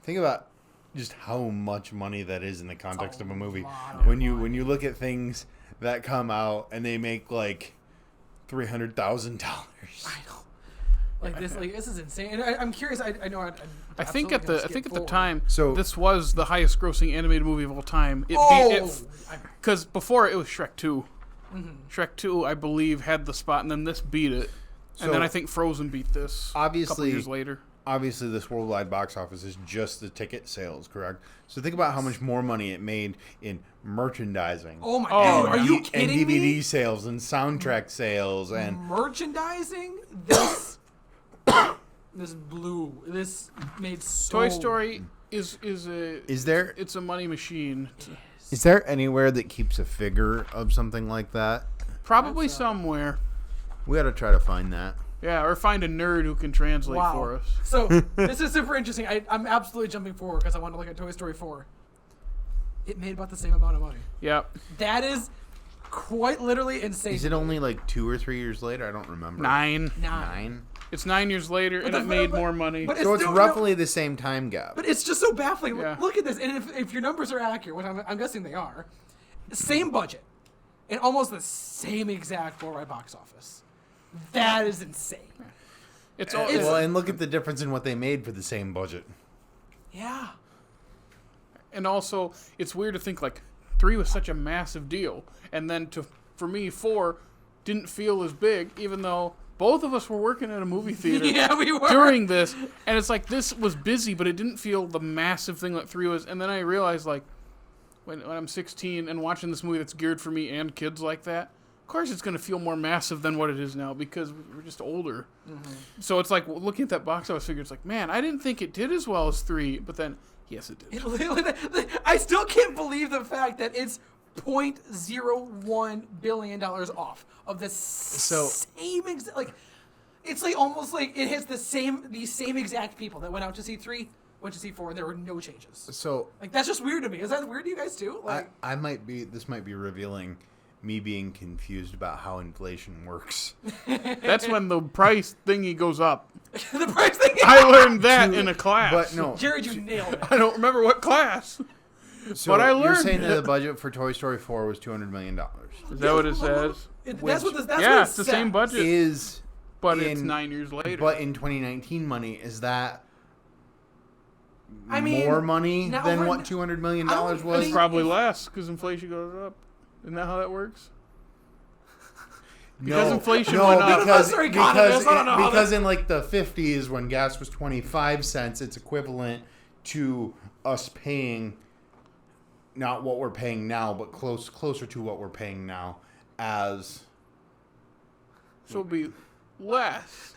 Think about just how much money that is in the context of a movie. lot of When you look at things that come out and they make like $300,000. I know. Like this is insane. And I'm curious. I know. I think at the time, So- this was the highest grossing animated movie of all time. It Oh, beat it because before it was Shrek 2. Shrek 2, I believe, had the spot, and then this beat it. So- And then I think Frozen beat this a couple Obviously- years later. Obviously, this worldwide box office is just the ticket sales, correct? So think about how much more money it made in merchandising. Oh my Oh, god! Are yeah. you and kidding DVD me? sales and soundtrack sales and Merchandising this. This made so. Toy Story is there it's a money machine. is there anywhere that keeps a figure of something like that? Probably somewhere. We got to try to find that. Yeah, or find a nerd who can translate Wow. for us. So this is super interesting. I'm absolutely jumping forward because I want to look at Toy Story 4. It made about the same amount of money. Yep. That is quite literally insane. Is it only like 2 or 3 years later? I don't remember. 9. 9? It's 9 years later, and it made more money. But So it's still- roughly the same time gap. But it's just so baffling. Yeah. Look at this. And if your numbers are accurate, which I'm guessing they are, same budget and almost the same exact worldwide box office. That is insane. It's all. Well, and look at the difference in what they made for the same budget. Yeah. And also, it's weird to think, like, 3 was such a massive deal. And then, for me, 4 didn't feel as big, even though both of us were working at a movie theater Yeah, we were. during this. And it's like, this was busy, but it didn't feel the massive thing that 3 was. And then I realized, like, when I'm 16 and watching this movie that's geared for me and kids like that, of course it's going to feel more massive than what it is now because we're just older. Mm-hmm. So it's like, looking at that box office figure, it's like, man, I didn't think it did as well as 3, but then... Yes, it did. I still can't believe the fact that it's $0.01 billion off of the same exact. Like, it's like almost like it hits these same exact people that went out to see 3, went to see 4, and there were no changes. So, like, that's just weird to me. Is that weird to you guys too? Like, I might be. This might be revealing me being confused about how inflation works. That's when the price thingy goes up. the price thing. I learned that in a class. But no, Jared, you nailed it. I don't remember what class. so but I you're learned saying it. that the budget for Toy Story 4 was $200 million. Is that what it says? That's what that's Yeah, what it's the same budget. Is But it's 9 years later. But in 2019 money, is that I mean, more money now than we're- what $200 million I don't- was? It's probably less because inflation goes up. Isn't that how that works? Because inflation went up. because in like the 50s when gas was 25 cents, it's equivalent to us paying not what we're paying now, but closer to what we're paying now as So it'll be less.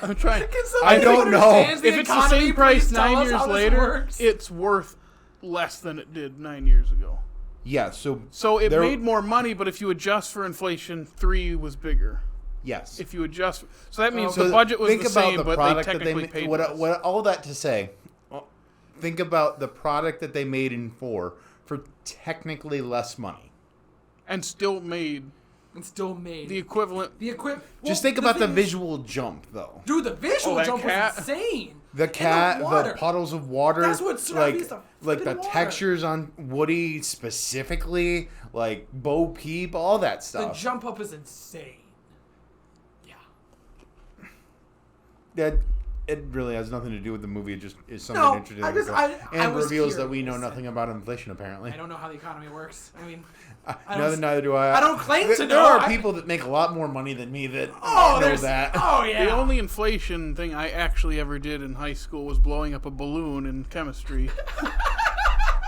I'm trying. I don't know. If it's the same price 9 years later, it's worth less than it did 9 years ago. Yeah, So it made more money, but if you adjust for inflation, 3 was bigger. yes. If you adjust, so that means So the budget was think the about same, the but they product that technically made. paid What less. all that to say, think about the product that they made in 4 for technically less money. And still made the equivalent. Just think about the visual jump, though. Dude, the visual that jump cat. was insane. The cat, water. the puddles of water, That's what surrounds the like the flippin' water. textures on Woody specifically, like Bo Peep, all that The stuff. jump up is insane. Yeah. That it really has nothing to do with the movie. It just is something No, interesting. I just- I and was reveals that we know curious. nothing about inflation. Apparently, I don't know how the economy works. I mean, neither do I. I don't claim to There know. are people that make a lot more money than me that know that. Oh yeah. The only inflation thing I actually ever did in high school was blowing up a balloon in chemistry.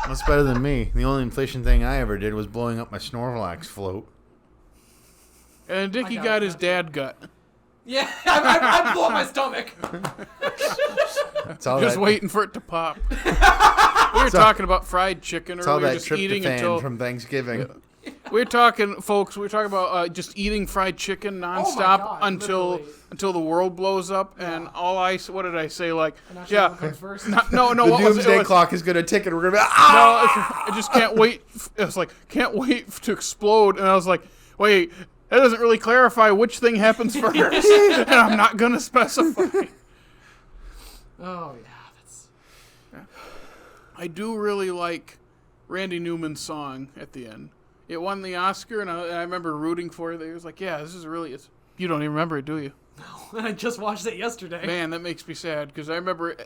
That's better than me. The only inflation thing I ever did was blowing up my Snorlax float. And Dickey I got his dad gut. Yeah, I blew up my stomach. That's all Just that, waiting for it to pop. We were talking about fried chicken That's all earlier, that just eating tryptophan until... from Thanksgiving. We were talking about just eating fried chicken nonstop God, until literally. the world blows up. And what did I say? Like, I'm not sure what comes first. no, The what was it? doomsday It was- clock is going to tick and we're going to be No, I just can't wait. It was like, can't wait to explode. And I was like, wait, that doesn't really clarify which thing happens first. And I'm not going to specify. Oh yeah, that's. I do really like Randy Newman's song at the end. It won the Oscar, and I remember rooting for it. It was like, yeah, this is really... You don't even remember it, do you? No, I just watched it yesterday. Man, that makes me sad, because I remember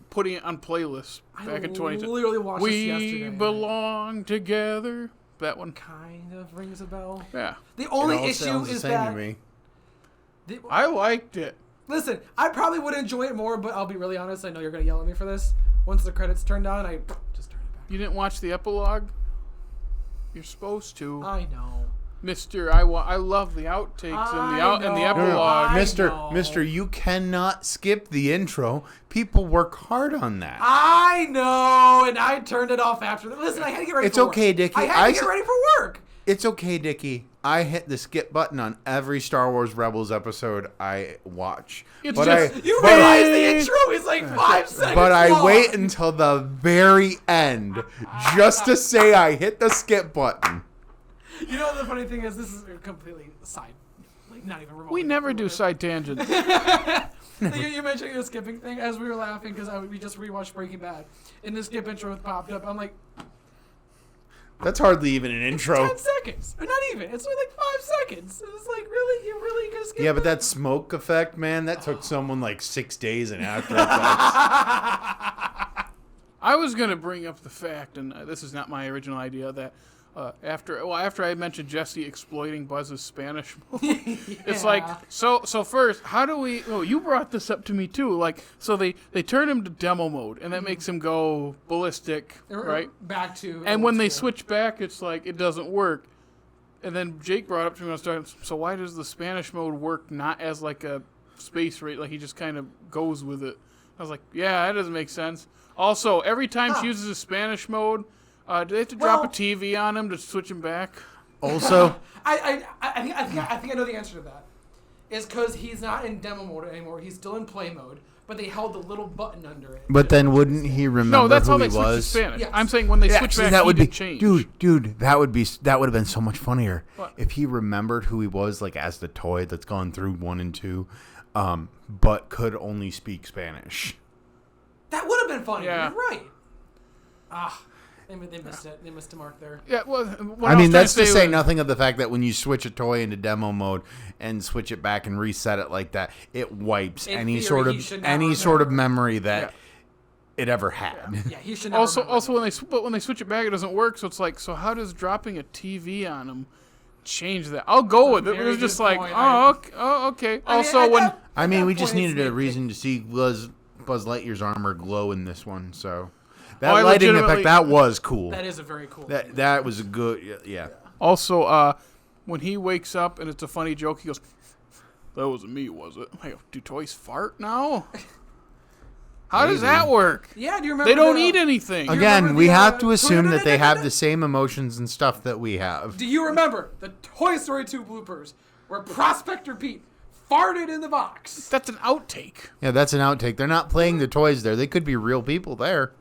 putting it on playlists back in 2010. literally watched this yesterday. We belong together. That one. Kind of rings a bell. Yeah. The only It all issue sounds the is same that. to me. I liked it. Listen, I probably would enjoy it more, but I'll be really honest. I know you're gonna yell at me for this. Once the credits turned on, I just turned it back. You didn't watch the epilogue? You're supposed to. I know. Mister, I love the outtakes and the I know. epilogue. I Mister, know. you cannot skip the intro. People work hard on that. I know, and I turned it off after that. Listen, I had to get ready It's for okay, work. Dickey. I had to get ready for work. It's okay, Dickey. I hit the skip button on every Star Wars Rebels episode I watch. It's but just- You realize the intro is like 5 seconds But I long. wait until the very end just to say I hit the skip button. You know the funny thing is, this is completely side, like not even remotely. We never do side tangents. You mentioned the skipping thing as we were laughing because we just rewatched Breaking Bad, and the skip intro popped up. I'm like, That's hardly even an intro. 10 seconds. Or not even. It's only like 5 seconds. It's like, really? You really gonna skip Yeah, but that? that smoke effect, man, that took someone like 6 days and After Effects. I was going to bring up the fact, and this is not my original idea, that after I mentioned Jesse exploiting Buzz's Spanish mode, it's like, so first, how do we, you brought this up to me too, like, so they turn him to demo mode, and that makes him go ballistic, right? Back to... And when they switch back, it's like, it doesn't work. And then Jake brought up to me when I was starting, so why does the Spanish mode work not as like a space rate, like he just kind of goes with it? I was like, yeah, that doesn't make sense. Also, every time she uses a Spanish mode, do they have to drop a TV on him to switch him back? Also, I think I know the answer to that. Is because he's not in demo mode anymore. He's still in play mode, but they held the little button under it. but then wouldn't he remember No, that's who how they he switch to was? Spanish. Yes. I'm saying when they switch see, back, that would he be did change. dude. That would have been so much funnier What? if he remembered who he was, like as the toy that's gone through 1 and 2, but could only speak Spanish. That would have been funny. Yeah. You're right. They missed it. They missed a mark there. Yeah, well, what I was mean, trying that's to say was- nothing of the fact that when you switch a toy into demo mode and switch it back and reset it like that, it wipes In any theory, he should not sort of remember. memory that it ever had. Yeah, he should not Also, remember. when they switch it back, it doesn't work. So it's like, so how does dropping a TV on him change that? I'll go with it. It very was just good like, point. okay. I mean, Also, at when that- I at mean, that we just point, it's needed a nitpicky. reason to see Buzz Lightyear's armor glow in this one, so that I lighting legitimately- effect, that was cool. That is a very cool. That was a good, yeah. also, when he wakes up and it's a funny joke, he goes, "That wasn't me, was it?" I go, "Do toys fart now?" How does that work? Yeah, do you remember? They don't the- eat anything. Again, remember we the, have to assume that they have da-da-da-da-da? the same emotions and stuff that we have. Do you remember the Toy Story 2 bloopers where Prospector Pete farted in the box? That's an outtake. Yeah, that's an outtake. They're not playing the toys there. They could be real people there.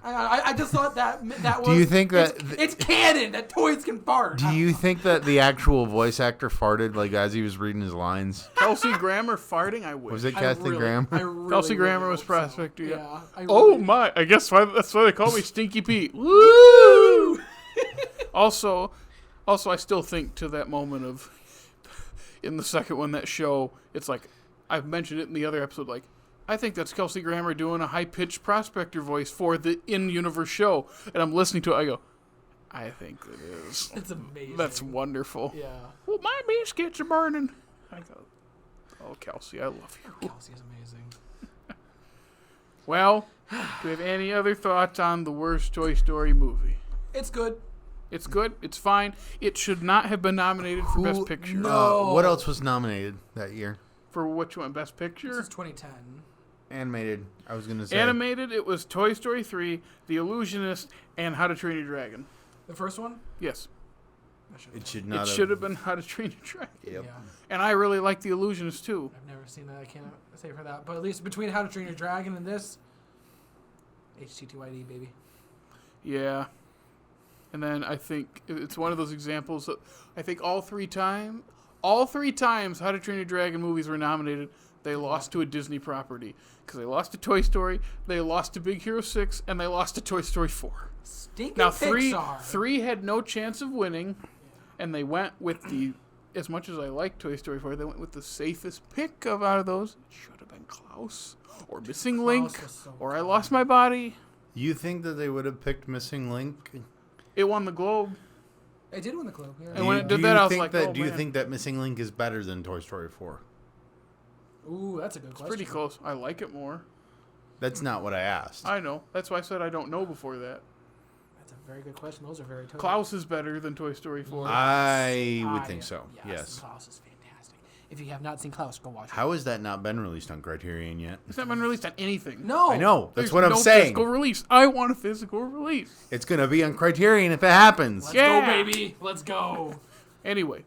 I just thought that was. Do you think that it's canon that toys can fart? Do you think that the actual voice actor farted like as he was reading his lines? Kelsey Grammer farting, I wish. Was it I Kathy really- Graham? I really, Kelsey really Grammer was hope Prospector, so. yeah. I Oh really- my! I guess that's why they call me Stinky Pete. Woo! Also, I still think to that moment of in the second one, that show. It's like I've mentioned it in the other episode. Like I think that's Kelsey Grammer doing a high-pitched Prospector voice for the in-universe show, and I'm listening to it. I go, I think it is. It's amazing. That's wonderful. Yeah. Well, my biscuits are burning. I go, oh, Kelsey, I love you. Kelsey is amazing. Well, do we have any other thoughts on the worst Toy Story movie? It's good. It's good. It's fine. It should not have been nominated for Best Picture. No. What else was nominated that year? For which one? Best This Picture? is 2010. Animated. I was gonna say Animated, it was Toy Story 3, The Illusionist, and How to Train Your Dragon. The first one? Yes. it should not. It should have been How to Train Your Dragon. Yep. Yeah. And I really like The Illusionist, too. I've never seen that. I can't say for that. But at least between How to Train Your Dragon and this, HT2ID, baby. Yeah. And then I think it's one of those examples that I think all three times How to Train Your Dragon movies were nominated, they lost to a Disney property. Because they lost to Toy Story, they lost to Big Hero 6, and they lost to Toy Story 4. Stinking Now, Pixar. three had no chance of winning, and they went with the, as much as I like Toy Story 4, they went with the safest pick out of those. It should have been Klaus, or Missing Link, was so or I Lost My Body. You think that they would have picked Missing Link? It won the Globe. I did win the Globe. Yeah. And when it did that, I was like, oh, do you man. think that Missing Link is better than Toy Story 4? Ooh, that's a good question. Pretty close. I like it more. That's not what I asked. I know. That's why I said I don't know before that. That's a very good question. Those are very tough. Klaus is better than Toy Story 4. I would think so. Yes. Yes. Klaus is fantastic. If you have not seen Klaus, go watch it. How has that not been released on Criterion yet? It's not been released on anything. No. I know. That's There's what I'm no saying. Physical release. I want a physical release. It's gonna be on Criterion if it happens. Let's Yeah. go, baby. Let's go. Anyway,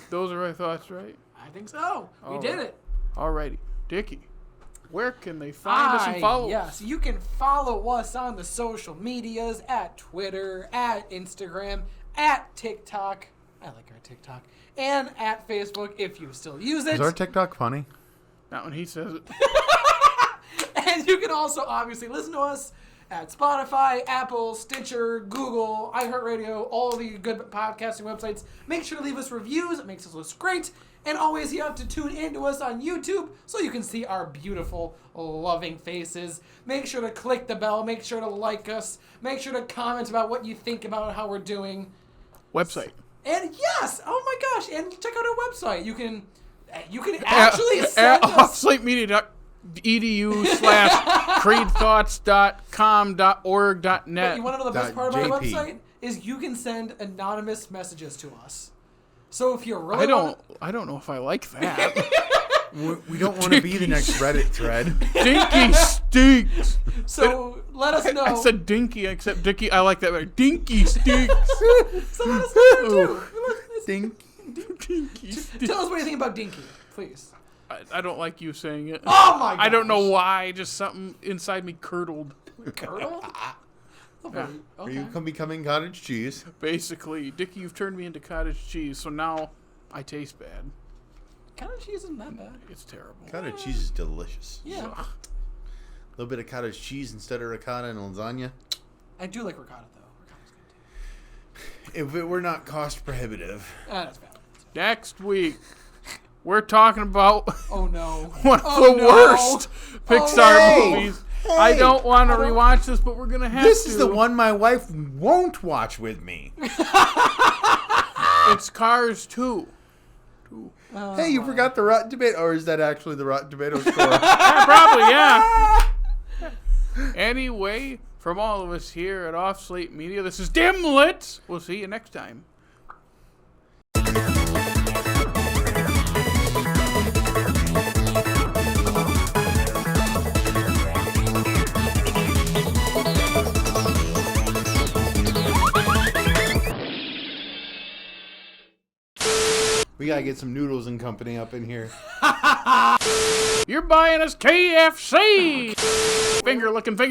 those are our thoughts, right? I think so. We did it. Alrighty. Dickey, where can they find us and follow us? Yes, you can follow us on the social medias at Twitter, at Instagram, at TikTok. I like our TikTok. And at Facebook if you still use it. Is our TikTok funny? Not when he says it. And you can also obviously listen to us at Spotify, Apple, Stitcher, Google, iHeartRadio, all the good podcasting websites. Make sure to leave us reviews. It makes us look great. And always, you have to tune in to us on YouTube so you can see our beautiful, loving faces. Make sure to click the bell. Make sure to like us. Make sure to comment about what you think about how we're doing. Website. And yes, oh my gosh, and check out our website. You can actually send us... offslatemedia.edu/creedthoughts.com.org.net. But you want to know the best part about our JP. website? Is you can send anonymous messages to us. So if you're really... I don't know if I like that. We don't want to be the next Reddit thread. Dinky stinks. So let us know. I said dinky, except Dickey. I like that better. Dinky stinks. So let us know too. Dinky. Dinky stinks. Tell us what you think about Dinky, please. I don't like you saying it. Oh my god. I don't know why. Just something inside me curdled. Curdle? Yeah. Are Okay. you becoming cottage cheese? Basically, Dickey, you've turned me into cottage cheese, so now I taste bad. Cottage cheese isn't that bad. It's terrible. Cottage cheese is delicious. Yeah. Ugh. A little bit of cottage cheese instead of ricotta and lasagna. I do like ricotta though. Ricotta's good too. If it were not cost prohibitive. That's valid. Next week, we're talking about Oh no. one of Oh, the no. worst Pixar no. movies. I don't want to rewatch this, but we're going to have This to. is the one my wife won't watch with me. It's Cars 2. Hey, you forgot the Rotten Tomato, or is that actually the Rotten Tomato score? Yeah, probably, yeah. Anyway, from all of us here at Off Slate Media, this is Dimlits. We'll see you next time. We gotta get some Noodles and Company up in here. You're buying us KFC. Finger looking good.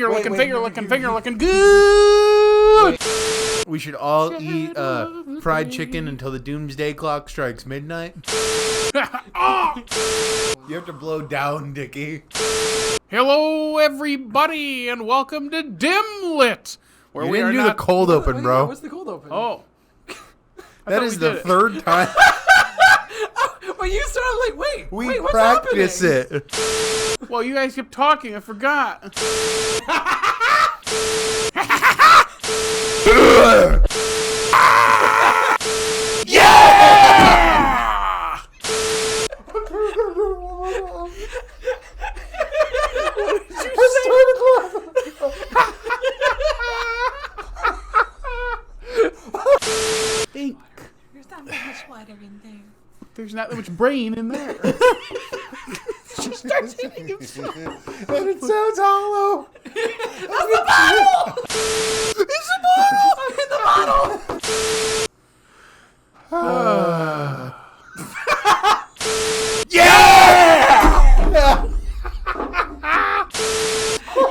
We should all eat fried chicken until the doomsday clock strikes midnight. You have to blow down, Dickey. Hello, everybody, and welcome to Dimlit, where You we didn't are do not. the cold open, bro. What's the cold open? Oh, That is the third time Well, you started like, wait, we what's practice happening? it. Well, you guys kept talking. I forgot. Yeah! Think. There's not that much water in there. There's not that much brain in there. She starts eating himself. And it sounds hollow. That's the bottle! It's a bottle! I'm in the bottle! Yeah!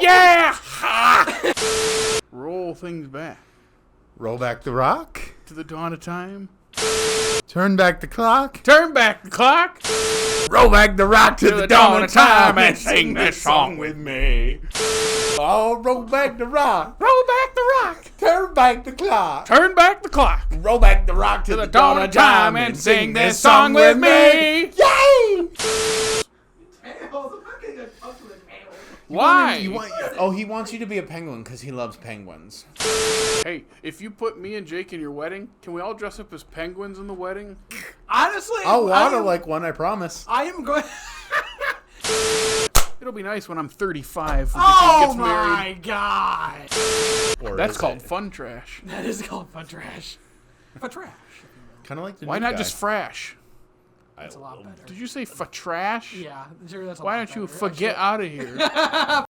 Yeah! Roll things back Roll back the rock. to the dawn of time. Turn back the clock. Turn back the clock Roll back the rock to to the dawn of time and sing this song with me. Oh, roll back the rock. Roll back the rock. Turn back the clock. Turn back the clock Roll back the rock to the dawn of time and sing this song with me. Yay! Why? He wants you to be a penguin because he loves penguins. Hey, if you put me and Jake in your wedding, can we all dress up as penguins in the wedding? Honestly, I'll waddle like one, I promise. I am going... It'll be nice when I'm 35 and Oh gets married. my god! Or That's is called it? fun trash. That is called fun trash. Fun trash. Kind of like the Why new not guy. just frash? That's a lot better. Did you say fa trash? Yeah, sure, that's a Why lot don't you better, forget actually. out of here?